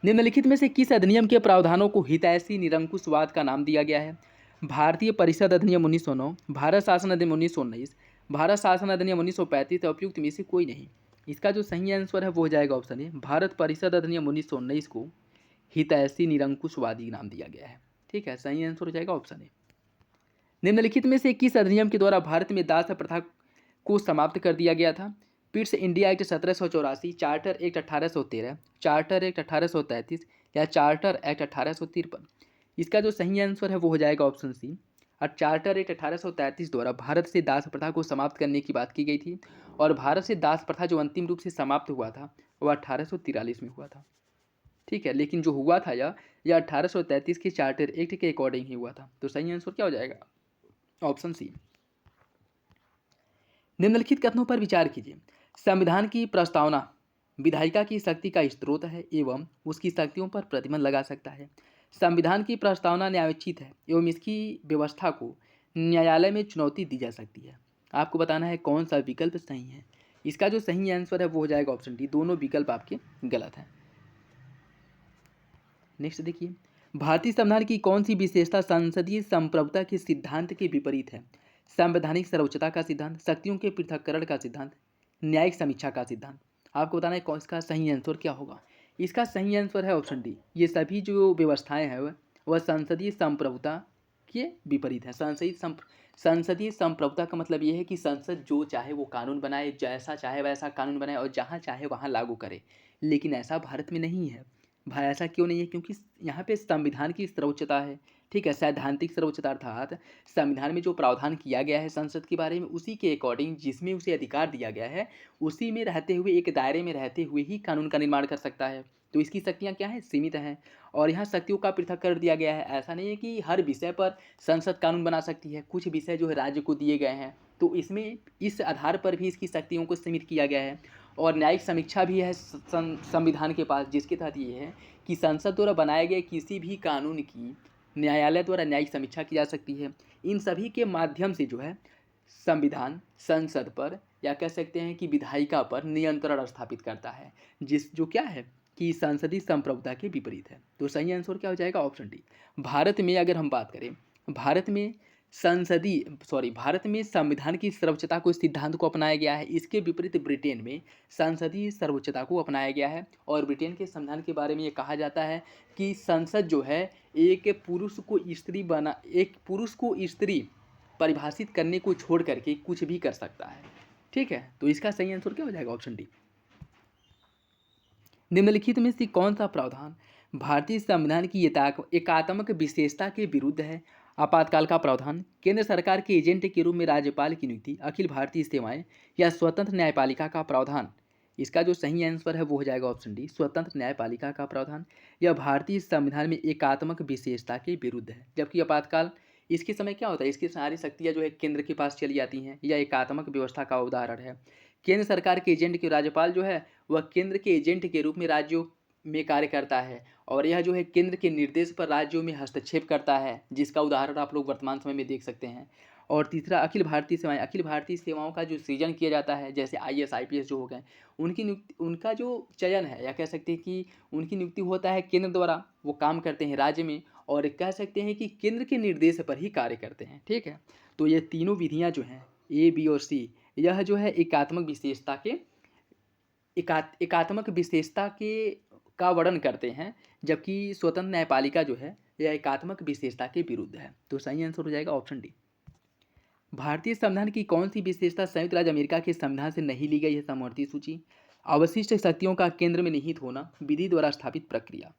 निम्नलिखित में से किस अधिनियम के प्रावधानों को हितैषी निरंकुशवाद का नाम दिया गया है? भारतीय परिषद अधिनियम 1909, भारत शासन अधिनियम 1919, भारत शासन अधिनियम 1935 या उपयुक्त में से कोई नहीं। इसका जो सही आंसर है वो हो जाएगा ऑप्शन ए। भारत परिषद अधिनियम 1919 को हितैषी निरंकुशवादी नाम दिया गया है, ठीक है। सही आंसर हो जाएगा ऑप्शन ए। निम्नलिखित में से किस अधिनियम के द्वारा भारत में दास प्रथा को समाप्त कर दिया गया था? Pitt's India act 1784, charter act 1813, charter act 1833 या चार्टर एक्ट 1853? इसका जो सही आंसर है वो हो जाएगा ऑप्शन सी। और चार्टर एक्ट 1833 द्वारा भारत से दास प्रथा को समाप्त करने की बात की गई थी। और भारत से दास प्रथा जो अंतिम रूप से समाप्त हुआ था वह 1843 में हुआ था, ठीक है। लेकिन जो हुआ था यह 1833 के चार्टर एक्ट के अकॉर्डिंग ही हुआ था। तो सही आंसर क्या हो जाएगा? Option C. निम्नलिखित कथनों पर विचार कीजिए। संविधान की प्रस्तावना विधायिका की शक्ति का स्रोत है एवं उसकी शक्तियों पर प्रतिबंध लगा सकता है। संविधान की प्रस्तावना न्यायोचित है एवं इसकी व्यवस्था को न्यायालय में चुनौती दी जा सकती है। आपको बताना है कौन सा विकल्प सही है। इसका जो सही आंसर है वो हो जाएगा ऑप्शन डी। दोनों विकल्प आपके गलत हैं। नेक्स्ट देखिए, भारतीय संविधान की कौन सी विशेषता संसदीय संप्रभुता के सिद्धांत के विपरीत है? संवैधानिक सर्वोच्चता का सिद्धांत, शक्तियों के पृथक्करण का सिद्धांत, न्यायिक समीक्षा का सिद्धांत। आपको बताना है कौन इसका सही आंसर क्या होगा। इसका सही आंसर है ऑप्शन डी। ये सभी जो व्यवस्थाएं हैं वह संसदीय संप्रभुता के विपरीत है। संसदीय संप्रभुता का मतलब ये है कि संसद जो चाहे वो कानून बनाए, जैसा चाहे वैसा कानून बनाए और जहाँ चाहे वहाँ लागू करे। लेकिन ऐसा भारत में नहीं है। भाई ऐसा क्यों नहीं है? क्योंकि यहाँ पे संविधान की सर्वोच्चता है। ठीक है, सैद्धांतिक सर्वोच्चता अर्थात संविधान में जो प्रावधान किया गया है संसद के बारे में, उसी के अकॉर्डिंग जिसमें उसे अधिकार दिया गया है, उसी में रहते हुए, एक दायरे में रहते हुए ही कानून का निर्माण कर सकता है। तो इसकी शक्तियाँ क्या हैं? सीमित हैं। और यहाँ शक्तियों का पृथक कर दिया गया है। ऐसा नहीं है कि हर विषय पर संसद कानून बना सकती है। कुछ विषय जो है राज्य को दिए गए हैं, तो इसमें इस आधार पर भी इसकी शक्तियों को सीमित किया गया है। और न्यायिक समीक्षा भी है संविधान के पास, जिसके तहत ये है कि संसद द्वारा बनाए गए किसी भी कानून की न्यायालय द्वारा न्यायिक समीक्षा की जा सकती है। इन सभी के माध्यम से जो है संविधान संसद पर, या कह सकते हैं कि विधायिका पर नियंत्रण स्थापित करता है, जो क्या है कि संसदीय संप्रभुता के विपरीत है। तो सही आंसर क्या हो जाएगा? Option D. भारत में अगर हम बात करें, भारत में संविधान की सर्वोच्चता को, सिद्धांत को अपनाया गया है। इसके विपरीत ब्रिटेन में संसदीय सर्वोच्चता को अपनाया गया है। और ब्रिटेन के संविधान के बारे में ये कहा जाता है कि संसद जो है एक पुरुष को स्त्री परिभाषित करने को छोड़ करके कुछ भी कर सकता है। ठीक है, तो इसका सही आंसर क्या हो जाएगा? Option D. निम्नलिखित में से कौन सा प्रावधान भारतीय संविधान की एकात्मक विशेषता के विरुद्ध है? आपातकाल का प्रावधान, केंद्र सरकार के एजेंट के रूप में राज्यपाल की नियुक्ति, अखिल भारतीय सेवाएं, या स्वतंत्र न्यायपालिका का प्रावधान। इसका जो सही आंसर है वो हो जाएगा ऑप्शन डी, स्वतंत्र न्यायपालिका का प्रावधान। यह भारतीय संविधान में एकात्मक विशेषता के विरुद्ध है। जबकि आपातकाल, इसके समय क्या होता है, इसकी सारी शक्तियाँ जो है केंद्र के पास चली जाती हैं। यह एकात्मक व्यवस्था का उदाहरण है। केंद्र सरकार के एजेंट के राज्यपाल जो है वह केंद्र के एजेंट के रूप में राज्यों में कार्य करता है, और यह जो है केंद्र के निर्देश पर राज्यों में हस्तक्षेप करता है, जिसका उदाहरण आप लोग वर्तमान समय में देख सकते हैं। और तीसरा, अखिल भारतीय सेवाएं। अखिल भारतीय सेवाओं का जो सृजन किया जाता है, जैसे IAS IPS जो हो गए, उनका जो चयन है, या कह सकते हैं कि उनकी नियुक्ति होता है केंद्र द्वारा। वो काम करते हैं राज्य में, और कह सकते हैं कि केंद्र के निर्देश पर ही कार्य करते हैं। ठीक है, तो ये तीनों विधियाँ जो हैं A, B और C, यह जो है एकात्मक विशेषता के का वर्णन करते हैं। जबकि स्वतंत्र न्यायपालिका जो है यह एकात्मक विशेषता के विरुद्ध है। तो सही आंसर हो जाएगा ऑप्शन डी। भारतीय संविधान की कौन सी विशेषता संयुक्त राज्य अमेरिका के संविधान से नहीं ली गई है? समवर्ती सूची। अवशिष्ट शक्तियों का केंद्र में निहित होना, विधि द्वारा स्थापित प्रक्रिया।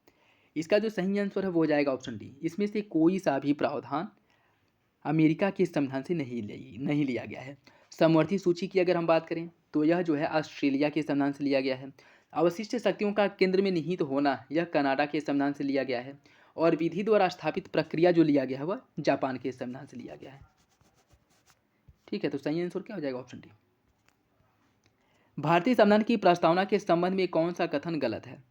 इसका जो सही आंसर है वो हो जाएगा ऑप्शन डी। इसमें से कोई सा भी प्रावधान अमेरिका के संविधान से नहीं लिया गया है। समवर्ती सूची की अगर हम बात करें तो यह जो है ऑस्ट्रेलिया के संविधान से लिया गया है। अवशिष्ट शक्तियों का केंद्र में निहित होना, यह कनाडा के संविधान से लिया गया है। और विधि द्वारा स्थापित प्रक्रिया जो लिया गया है वह जापान के संविधान से लिया गया है। ठीक है, तो सही आंसर क्या हो जाएगा? Option D. भारतीय संविधान की प्रस्तावना के संबंध में कौन सा कथन गलत है?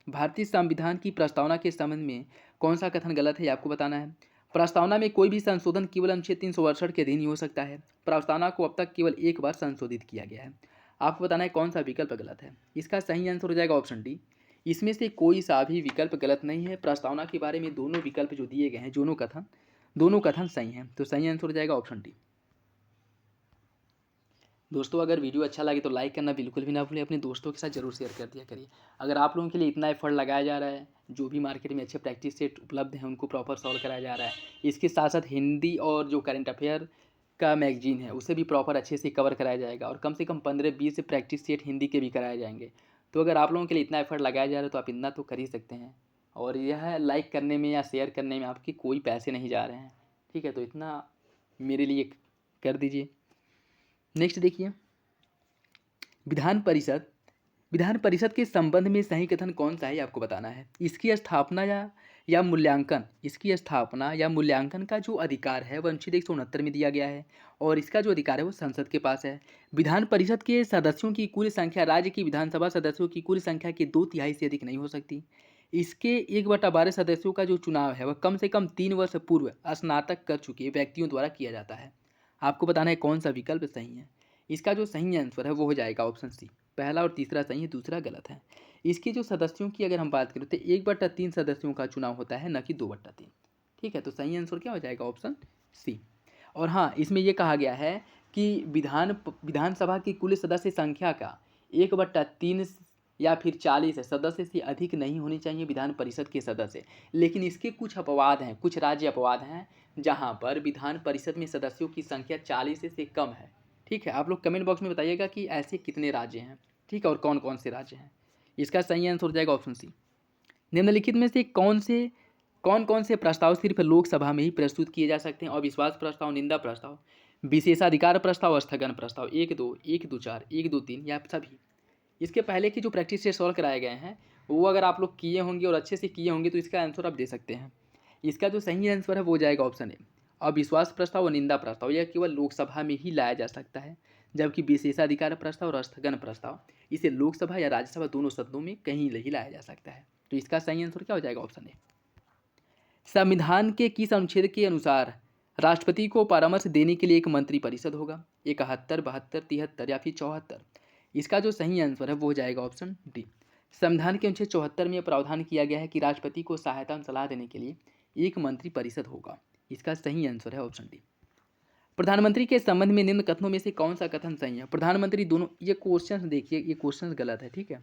भारतीय संविधान की प्रस्तावना के संबंध में कौन सा कथन गलत है, आपको बताना है। प्रस्तावना में कोई भी संशोधन केवल अनुच्छेद 368 के अधीन ही हो सकता है। प्रस्तावना को अब तक केवल एक बार संशोधित किया गया है। आपको बताना है कौन सा विकल्प गलत है। इसका सही आंसर हो जाएगा ऑप्शन डी। इसमें से कोई सा भी विकल्प गलत नहीं है। प्रस्तावना के बारे में दोनों विकल्प जो दिए गए हैं, दोनों कथन सही हैं। तो सही आंसर हो जाएगा ऑप्शन डी। दोस्तों, अगर वीडियो अच्छा लगे तो लाइक करना बिल्कुल भी ना भूलें। अपने दोस्तों के साथ जरूर शेयर कर दिया करिए। अगर आप लोगों के लिए इतना एफर्ट लगाया जा रहा है, जो भी मार्केट में अच्छे प्रैक्टिस सेट उपलब्ध हैं उनको प्रॉपर सॉल्व कराया जा रहा है, इसके साथ साथ हिंदी और जो करंट अफेयर का मैगजीन है उसे भी प्रॉपर अच्छे से कवर कराया जाएगा, और कम से कम 15-20 प्रैक्टिस सेट हिंदी के भी कराए जाएंगे। तो अगर आप लोगों के लिए इतना एफर्ट लगाया जा रहा है तो आप इतना तो कर ही सकते हैं। और यह लाइक करने में या शेयर करने में आपके कोई पैसे नहीं जा रहे हैं। ठीक है, तो इतना मेरे लिए कर दीजिए। नेक्स्ट देखिए, विधान परिषद के संबंध में सही कथन कौन सा है, आपको बताना है। इसकी स्थापना या मूल्यांकन का जो अधिकार है वह अनुच्छेद 169 में दिया गया है, और इसका जो अधिकार है वो संसद के पास है। विधान परिषद के सदस्यों की कुल संख्या राज्य की विधानसभा सदस्यों की कुल संख्या के 2/3 से अधिक नहीं हो सकती। इसके 1/12 सदस्यों का जो चुनाव है वह कम से कम 3 वर्ष पूर्व स्नातक कर चुके व्यक्तियों द्वारा किया जाता है। आपको बताना है कौन सा विकल्प सही है। इसका जो सही आंसर है वो हो जाएगा ऑप्शन सी। पहला और तीसरा सही है, दूसरा गलत है। इसके जो सदस्यों की अगर हम बात करें तो 1/3 सदस्यों का चुनाव होता है, न कि 2/3। ठीक है, तो सही आंसर क्या हो जाएगा? Option C. और हाँ, इसमें यह कहा गया है कि विधानसभा की कुल सदस्य संख्या का 1/3 या फिर 40 सदस्य से अधिक नहीं होनी चाहिए विधान परिषद के सदस्य। लेकिन इसके कुछ अपवाद हैं, कुछ राज्य अपवाद हैं जहाँ पर विधान परिषद में सदस्यों की संख्या 40 से कम है। ठीक है, आप लोग कमेंट बॉक्स में बताइएगा कि ऐसे कितने राज्य हैं। ठीक है, और कौन कौन से राज्य हैं। इसका सही आंसर हो जाएगा ऑप्शन सी। निम्नलिखित में से कौन कौन से प्रस्ताव सिर्फ लोकसभा में ही प्रस्तुत किए जा सकते हैं? अविश्वास प्रस्ताव, निंदा प्रस्ताव, विशेषाधिकार प्रस्ताव, स्थगन प्रस्ताव, 1-2, 1-2-4, 1-2-3 या सभी। इसके पहले की जो प्रैक्टिस सेट सॉल्व कराए गए हैं वो अगर आप लोग किए होंगे और अच्छे से किए होंगे तो इसका आंसर आप दे सकते हैं। इसका जो सही आंसर है वो जाएगा ऑप्शन ए। अविश्वास प्रस्ताव और निंदा प्रस्ताव यह केवल लोकसभा में ही लाया जा सकता है, जबकि विशेषाधिकार प्रस्ताव और स्थगन प्रस्ताव इसे लोकसभा या राज्यसभा दोनों सदनों में कहीं नहीं लाया जा सकता है। तो इसका सही आंसर क्या हो जाएगा? Option A. संविधान के किस अनुच्छेद के अनुसार राष्ट्रपति को परामर्श देने के लिए एक मंत्रिपरिषद होगा? 71, 72, 73 या फिर 74? इसका जो सही आंसर है वो हो जाएगा ऑप्शन डी। संविधान के अनुच्छेद 74 में प्रावधान किया गया है कि राष्ट्रपति को सहायता सलाह देने के लिए एक मंत्रिपरिषद होगा। इसका सही आंसर है ऑप्शन डी। प्रधानमंत्री के संबंध में निम्न कथनों में से कौन सा कथन सही है? प्रधानमंत्री दोनों, ये क्वेश्चन देखिए, ये क्वेश्चन गलत है। ठीक है,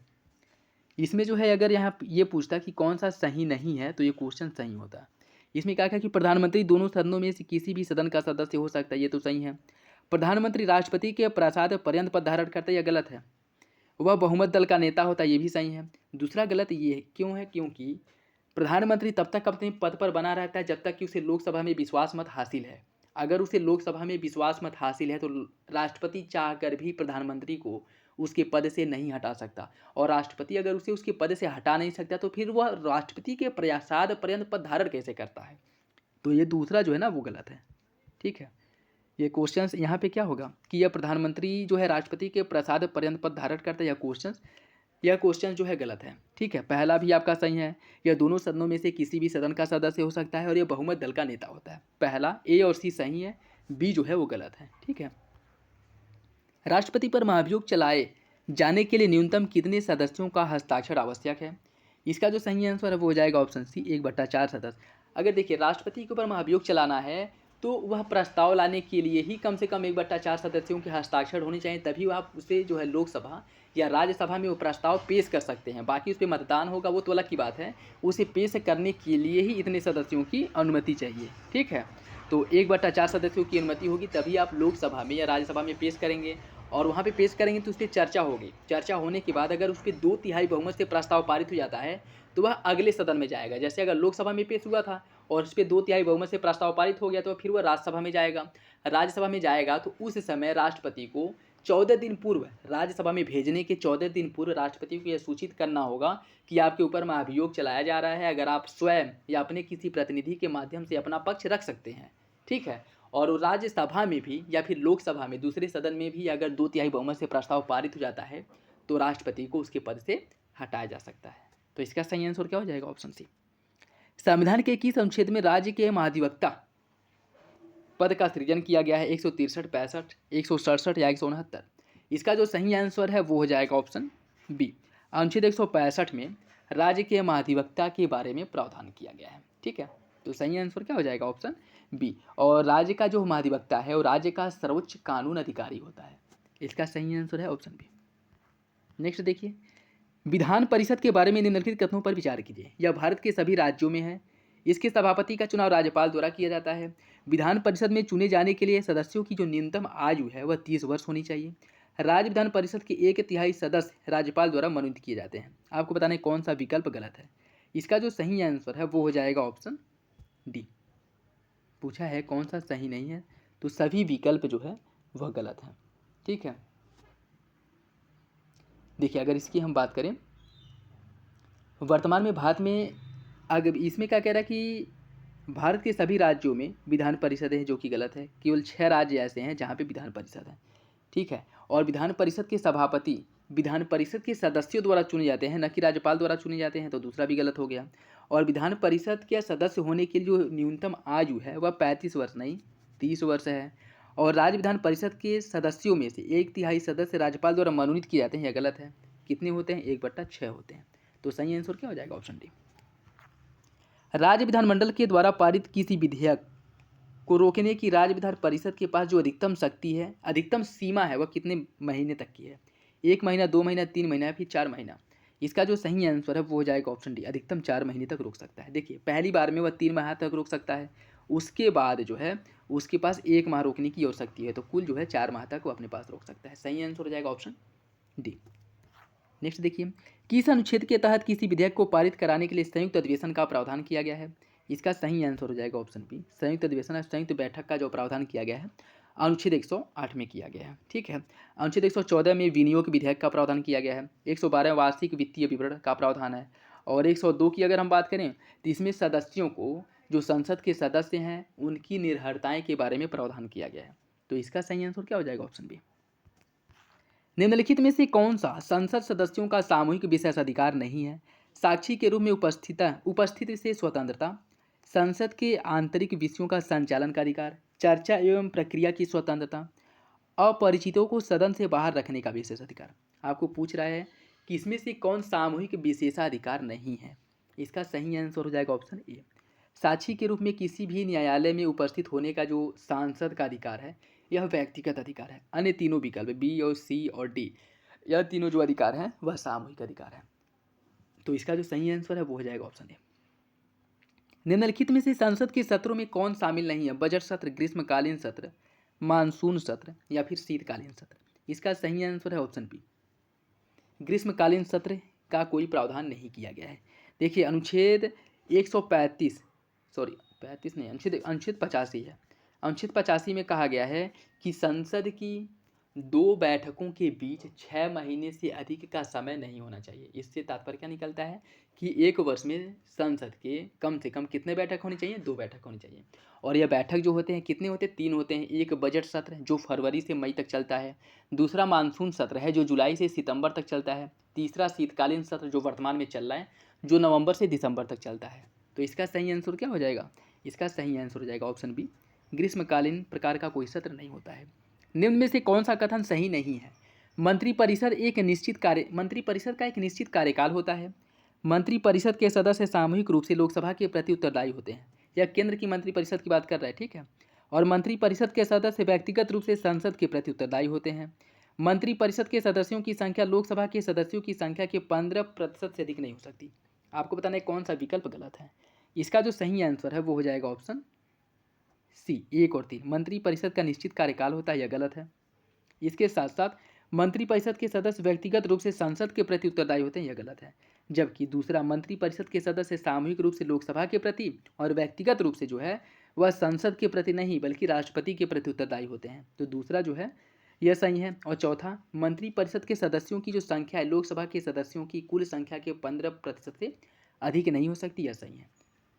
इसमें जो है अगर यहाँ ये पूछता कि कौन सा सही नहीं है तो ये क्वेश्चन सही होता। इसमें क्या कि प्रधानमंत्री दोनों सदनों में से किसी भी सदन का सदस्य हो सकता है, ये तो सही है। प्रधानमंत्री राष्ट्रपति के प्रासाद पर्यंत पद धारण करता है, यह गलत है। वह बहुमत दल का नेता होता है, ये भी सही है। दूसरा गलत ये क्यों है? क्योंकि प्रधानमंत्री तब तक अपने पद पर बना रहता है जब तक कि उसे लोकसभा में विश्वास मत हासिल है। अगर उसे लोकसभा में विश्वास मत हासिल है तो राष्ट्रपति चाहकर भी प्रधानमंत्री को उसके पद से नहीं हटा सकता, और राष्ट्रपति अगर उसे उसके पद से हटा नहीं सकता तो फिर वह राष्ट्रपति के प्रासाद पर्यंत पद धारण कैसे करता है? तो ये दूसरा जो है ना वो गलत है। ठीक है, ये क्वेश्चन यहाँ पे क्या होगा कि यह प्रधानमंत्री जो है राष्ट्रपति के प्रासाद पर्यंत पद धारण करता है, यह क्वेश्चन जो है गलत है। ठीक है, पहला भी आपका सही है, यह दोनों सदनों में से किसी भी सदन का सदस्य हो सकता है और यह बहुमत दल का नेता होता है। पहला ए और सी सही है, बी जो है वो गलत है। ठीक है, राष्ट्रपति पर महाभियोग चलाए जाने के लिए न्यूनतम कितने सदस्यों का हस्ताक्षर आवश्यक है? इसका जो सही आंसर है वो हो जाएगा ऑप्शन सी, 1/4 सदस्य। अगर देखिए राष्ट्रपति के ऊपर महाभियोग चलाना है तो वह प्रस्ताव लाने के लिए ही कम से कम 1/4 सदस्यों के हस्ताक्षर होने चाहिए, तभी वह उसे जो है लोकसभा या राज्यसभा में वो प्रस्ताव पेश कर सकते हैं। बाकी उस पर मतदान होगा वो तो अलग की बात है, उसे पेश करने के लिए ही इतने सदस्यों की अनुमति चाहिए। ठीक है, तो 1/4 सदस्यों की अनुमति होगी तभी आप लोकसभा में या राज्यसभा में पेश करेंगे, और वहाँ पे पेश करेंगे तो उस पर चर्चा होगी। चर्चा होने के बाद अगर उस पर 2/3 बहुमत से प्रस्ताव पारित हो जाता है तो वह अगले सदन में जाएगा। जैसे अगर लोकसभा में पेश हुआ था और उस पर 2/3 बहुमत से प्रस्ताव पारित हो गया तो फिर वह राज्यसभा में जाएगा। राज्यसभा में जाएगा तो उस समय राष्ट्रपति को 14 दिन पूर्व, राज्यसभा में भेजने के 14 दिन पूर्व राष्ट्रपति को यह सूचित करना होगा कि आपके ऊपर महाभियोग चलाया जा रहा है, अगर आप स्वयं या अपने किसी प्रतिनिधि के माध्यम से अपना पक्ष रख सकते हैं। ठीक है, और राज्यसभा में भी या फिर लोकसभा में दूसरे सदन में भी अगर 2/3 बहुमत से प्रस्ताव पारित हो जाता है तो राष्ट्रपति को उसके पद से हटाया जा सकता है। तो इसका सही आंसर क्या हो जाएगा? Option C. संविधान के किस अनुच्छेद में राज्य के महाधिवक्ता पद का सृजन किया गया है? 163, 65, 167 या 169? इसका जो सही आंसर है वो हो जाएगा ऑप्शन बी। अनुच्छेद 165 में राज्य के महाधिवक्ता के बारे में प्रावधान किया गया है। ठीक है, तो सही आंसर क्या हो जाएगा? Option B. और राज्य का जो महाधिवक्ता है वो राज्य का सर्वोच्च कानून अधिकारी होता है। इसका सही आंसर है ऑप्शन बी। नेक्स्ट देखिए, विधान परिषद के बारे में निम्नलिखित कथनों पर विचार कीजिए। यह भारत के सभी राज्यों में है। इसके सभापति का चुनाव राज्यपाल द्वारा किया जाता है। विधान परिषद में चुने जाने के लिए सदस्यों की जो न्यूनतम आयु है वह 30 वर्ष होनी चाहिए। राज्य विधान परिषद के 1/3 सदस्य राज्यपाल द्वारा मनोनीत किए जाते हैं। आपको बताना है कौन सा विकल्प गलत है। इसका जो सही आंसर है वो हो जाएगा ऑप्शन डी। पूछा है कौन सा सही नहीं है, तो सभी विकल्प जो है वह गलत है। ठीक है, देखिए अगर इसकी हम बात करें, वर्तमान में भारत में अगर इसमें क्या कह रहा है कि भारत के सभी राज्यों में विधान परिषद है, जो कि गलत है। केवल 6 राज्य ऐसे हैं जहाँ पे विधान परिषद है। ठीक है। और विधान परिषद के सभापति विधान परिषद के सदस्यों द्वारा चुने जाते हैं, न कि राज्यपाल द्वारा चुने जाते हैं, तो दूसरा भी गलत हो गया। और विधान परिषद के सदस्य होने के लिए जो न्यूनतम आयु है वह 35 वर्ष नहीं 30 वर्ष है। और राज्य विधान परिषद के सदस्यों में से 1/3 सदस्य राज्यपाल द्वारा मनोनीत किए जाते हैं, यह गलत है। कितने होते हैं? 1/6 होते हैं। तो सही आंसर क्या हो जाएगा? Option D. राज्य विधानमंडल के द्वारा पारित किसी विधेयक को रोकने की राज्य विधान परिषद के पास जो अधिकतम शक्ति है, अधिकतम सीमा है, वह कितने महीने तक की है? 1 महीना, 2 महीना, 3 महीना या फिर 4 महीना? इसका जो सही आंसर है वो हो जाएगा ऑप्शन डी, अधिकतम 4 महीने तक रोक सकता है। देखिए, पहली बार में वह 3 माह तक रोक सकता है, उसके बाद जो है उसके पास 1 माह रोकने की और शक्ति है, तो कुल जो है 4 माह तक वो अपने पास रोक सकता है। सही आंसर हो जाएगा ऑप्शन डी। नेक्स्ट देखिए, किस अनुच्छेद के तहत किसी विधेयक को पारित कराने के लिए संयुक्त अधिवेशन का प्रावधान किया गया है? इसका सही आंसर हो जाएगा ऑप्शन बी, संयुक्त अधिवेशन या संयुक्त बैठक का जो प्रावधान किया गया है अनुच्छेद 108 में किया गया है। ठीक है। अनुच्छेद 114 में विनियोग विधेयक का प्रावधान किया गया है। 112 वार्षिक वित्तीय विवरण का प्रावधान है। और 102 की अगर हम बात करें तो इसमें सदस्यों को, जो संसद के सदस्य हैं, उनकी निर्भरताएं के बारे में प्रावधान किया गया है। तो इसका सही आंसर क्या हो जाएगा? Option B. निम्नलिखित में से कौन सा संसद सदस्यों का सामूहिक विशेष अधिकार नहीं है? साक्षी के रूप में उपस्थिति से स्वतंत्रता, संसद के आंतरिक विषयों का संचालन का अधिकार, चर्चा एवं प्रक्रिया की स्वतंत्रता, अपरिचितों को सदन से बाहर रखने का विशेष अधिकार। आपको पूछ रहा है कि इसमें से कौन सामूहिक विशेषाधिकार नहीं है? इसका सही आंसर हो जाएगा ऑप्शन ए, साक्षी के रूप में किसी भी न्यायालय में उपस्थित होने का जो सांसद का अधिकार है, यह व्यक्तिगत अधिकार है। अन्य तीनों विकल्प बी और सी और डी, यह तीनों जो अधिकार हैं वह सामूहिक अधिकार है। तो इसका जो सही आंसर है वो हो जाएगा ऑप्शन ए। निम्नलिखित में से संसद के सत्रों में कौन शामिल नहीं है? बजट सत्र, ग्रीष्मकालीन सत्र, मानसून सत्र या फिर शीतकालीन सत्र? इसका सही आंसर है ऑप्शन बी, ग्रीष्मकालीन सत्र का कोई प्रावधान नहीं किया गया है। देखिए, अनुच्छेद 135 सॉरी 35 नहीं, अनुच्छेद 85 है। अनुच्छेद 85 में कहा गया है कि संसद की 2 बैठकों के बीच 6 महीने से अधिक का समय नहीं होना चाहिए। इससे तात्पर्य क्या निकलता है कि 1 वर्ष में संसद के कम से कम कितने बैठक होनी चाहिए? 2 बैठक होनी चाहिए। और यह बैठक जो होते हैं कितने होते हैं? 3 होते हैं। एक बजट सत्र जो फरवरी से मई तक चलता है, दूसरा मानसून सत्र है जो जुलाई से सितंबर तक चलता है, तीसरा शीतकालीन सत्र जो वर्तमान में चल रहा है जो नवंबर से दिसंबर तक चलता है। तो इसका सही आंसर क्या हो जाएगा? इसका सही आंसर हो जाएगा ऑप्शन बी, ग्रीष्मकालीन प्रकार का कोई सत्र नहीं होता है। निम्न में से कौन सा कथन सही नहीं है? मंत्रिपरिषद का एक निश्चित कार्यकाल होता है। मंत्रिपरिषद के सदस्य सामूहिक रूप से लोकसभा के प्रति उत्तरदायी होते हैं। यह केंद्र की मंत्रिपरिषद की बात कर रहा है, ठीक है। और मंत्रिपरिषद के सदस्य व्यक्तिगत रूप से संसद के प्रति उत्तरदायी होते हैं। मंत्रिपरिषद के सदस्यों की संख्या लोकसभा के सदस्यों की संख्या के 15% से अधिक नहीं हो सकती। आपको बताना है कौन सा विकल्प गलत है। इसका जो सही आंसर है वो हो जाएगा ऑप्शन सी, 1 और 3। मंत्रिपरिषद का निश्चित कार्यकाल होता है, यह गलत है। इसके साथ साथ मंत्रिपरिषद के सदस्य व्यक्तिगत रूप से संसद के प्रति उत्तरदायी होते हैं, यह गलत है। जबकि दूसरा, मंत्रिपरिषद के सदस्य सामूहिक रूप से लोकसभा के प्रति और व्यक्तिगत रूप से जो है वह संसद के प्रति नहीं बल्कि राष्ट्रपति के प्रति उत्तरदायी होते हैं। तो दूसरा जो है यह सही है। और चौथा, मंत्रिपरिषद के सदस्यों की जो संख्या है लोकसभा के सदस्यों की कुल संख्या के 15% से अधिक नहीं हो सकती, यह सही है।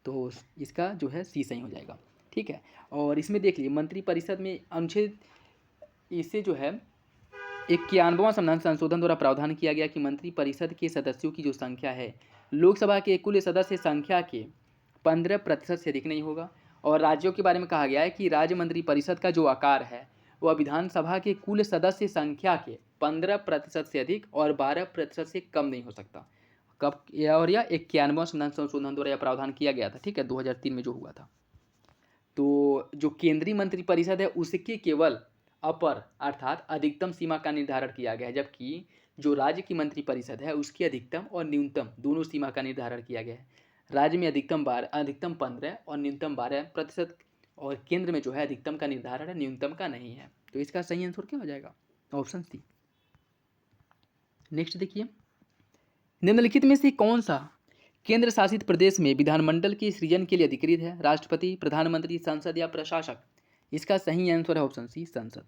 तो इसका जो है सी सही हो जाएगा, ठीक है। और इसमें देख लीजिए, मंत्रिपरिषद में अनुच्छेद इससे जो है 91वां संशोधन द्वारा प्रावधान किया गया कि मंत्रिपरिषद के सदस्यों की जो संख्या है लोकसभा के कुल सदस्य संख्या के 15% से अधिक नहीं होगा। और राज्यों के बारे में कहा गया है कि राज्य मंत्रिपरिषद का जो आकार है वह विधानसभा के कुल सदस्य संख्या के 15% से अधिक और 12% से कम नहीं हो सकता। कब? और यह 91वां संशोधन द्वारा यह प्रावधान किया गया था, ठीक है, 2003 में जो हुआ था। तो जो केंद्रीय मंत्रिपरिषद है उसके केवल अपर अर्थात अधिकतम सीमा का निर्धारण किया गया है, जबकि जो राज्य की मंत्रिपरिषद है उसकी अधिकतम और न्यूनतम दोनों सीमा का निर्धारण किया गया है। राज्य में अधिकतम 15 और न्यूनतम 12%, और केंद्र में जो है अधिकतम का निर्धारण है, न्यूनतम का नहीं है। तो इसका सही आंसर क्या हो जाएगा? ऑप्शन सी। नेक्स्ट देखिए, निम्नलिखित में से कौन सा केंद्र शासित प्रदेश में विधानमंडल के सृजन के लिए अधिकृत है? राष्ट्रपति, प्रधानमंत्री, संसद या प्रशासक? इसका सही आंसर है ऑप्शन सी, संसद।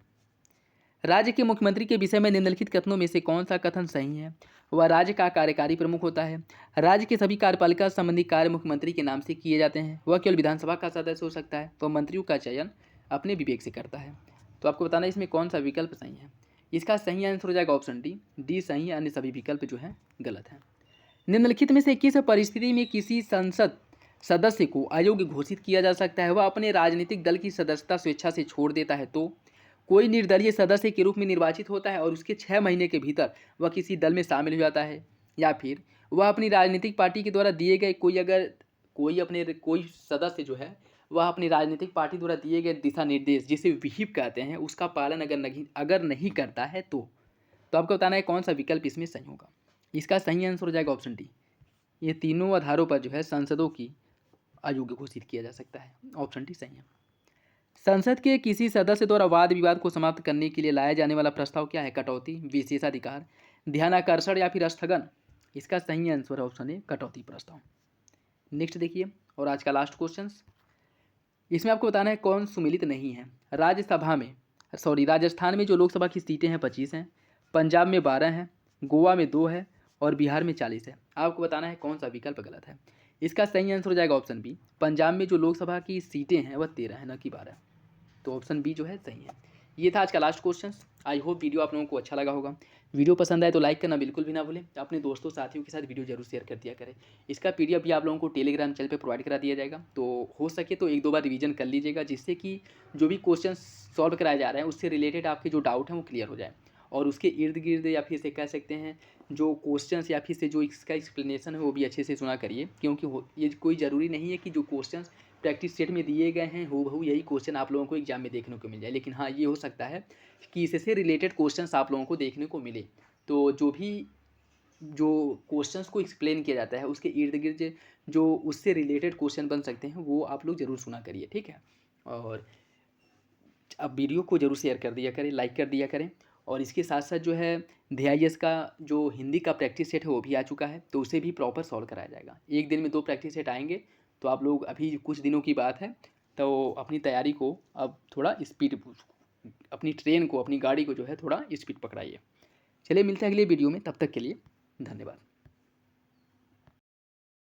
राज्य के मुख्यमंत्री के विषय में निम्नलिखित कथनों में से कौन सा कथन सही है? वह राज्य का कार्यकारी प्रमुख होता है। राज्य के सभी कार्यपालिका संबंधी कार्य मुख्यमंत्री के नाम से किए जाते हैं। वह केवल विधानसभा का सदस्य हो सकता है। वह मंत्रियों का चयन अपने विवेक से करता है। तो आपको बताना है इसमें कौन सा विकल्प सही है। इसका सही आंसर हो जाएगा ऑप्शन डी। डी सही है, अन्य सभी विकल्प जो है गलत है। निम्नलिखित में से किस परिस्थिति में किसी संसद सदस्य को अयोग्य घोषित किया जा सकता है? वह अपने राजनीतिक दल की सदस्यता स्वेच्छा से छोड़ देता है तो, कोई निर्दलीय सदस्य के रूप में निर्वाचित होता है और उसके 6 महीने के भीतर वह किसी दल में शामिल हो जाता है, या फिर वह अपनी राजनीतिक पार्टी के द्वारा दिए गए कोई सदस्य जो है वह अपनी राजनीतिक पार्टी द्वारा दिए गए दिशा निर्देश, जिसे विहिप कहते हैं, उसका पालन अगर नहीं करता है तो आपको बताना है कौन सा विकल्प इसमें सही होगा। इसका सही आंसर हो जाएगा ऑप्शन डी। ये तीनों आधारों पर जो है संसदों की अयोग्य घोषित किया जा सकता है। ऑप्शन डी सही है। संसद के किसी सदस्य द्वारा वाद विवाद को समाप्त करने के लिए लाया जाने वाला प्रस्ताव क्या है? कटौती, विशेषाधिकार, ध्यानाकर्षण या फिर स्थगन? इसका सही आंसर है ऑप्शन ए, कटौती प्रस्ताव। नेक्स्ट देखिए, और आज का लास्ट क्वेश्चन, इसमें आपको बताना है कौन सुमेलित नहीं है। राजस्थान में जो लोकसभा की सीटें हैं 25 हैं, पंजाब में 12 हैं, गोवा में 2 है और बिहार में 40 है। आपको बताना है कौन सा विकल्प गलत है। इसका सही आंसर हो जाएगा ऑप्शन बी। पंजाब में जो लोकसभा की सीटें हैं वह 13 है, न कि 12। तो ऑप्शन बी जो है सही है। ये था आज का last question. I hope video आप लोगों को अच्छा लगा होगा। वीडियो पसंद आए तो लाइक करना बिल्कुल भी ना भूलें। अपने दोस्तों साथियों के साथ वीडियो जरूर शेयर कर दिया करें। इसका पीडीएफ भी आप लोगों को टेलीग्राम चैनल पे प्रोवाइड करा दिया जाएगा, तो हो सके तो 1-2 बार रिवीजन कर लीजिएगा, जिससे कि जो भी क्वेश्चन सॉल्व कराए जा रहे हैं उससे रिलेटेड आपके जो डाउट हैं वो क्लियर हो जाए, और उसके इर्द गिर्द या फिर से कह सकते हैं जो क्वेश्चंस या फिर से जो इसका एक्सप्लेनेशन है वो भी अच्छे से सुना करिए, क्योंकि ये कोई ज़रूरी नहीं है कि जो क्वेश्चंस प्रैक्टिस सेट में दिए गए हैं हूबहू यही क्वेश्चन आप लोगों को एग्जाम में देखने को मिल जाए। लेकिन हाँ, ये हो सकता है कि इससे रिलेटेड क्वेश्चंस आप लोगों को देखने को मिले, तो जो क्वेश्चंस को एक्सप्लेन किया जाता है उसके इर्द गिर्द जो उससे रिलेटेड क्वेश्चन बन सकते हैं वो आप लोग ज़रूर सुना करिए, ठीक है। और अब वीडियो को जरूर शेयर कर दिया करें, लाइक कर दिया करें, और इसके साथ साथ जो है DIS का जो हिंदी का प्रैक्टिस सेट है वो भी आ चुका है, तो उसे भी प्रॉपर सॉल्व कराया जाएगा। एक दिन में 2 प्रैक्टिस सेट आएंगे, तो आप लोग, अभी कुछ दिनों की बात है, तो अपनी तैयारी को अब थोड़ा स्पीड, अपनी ट्रेन को, अपनी गाड़ी को जो है थोड़ा स्पीड पकड़ाइए। चलिए मिलते हैं अगले वीडियो में, तब तक के लिए धन्यवाद।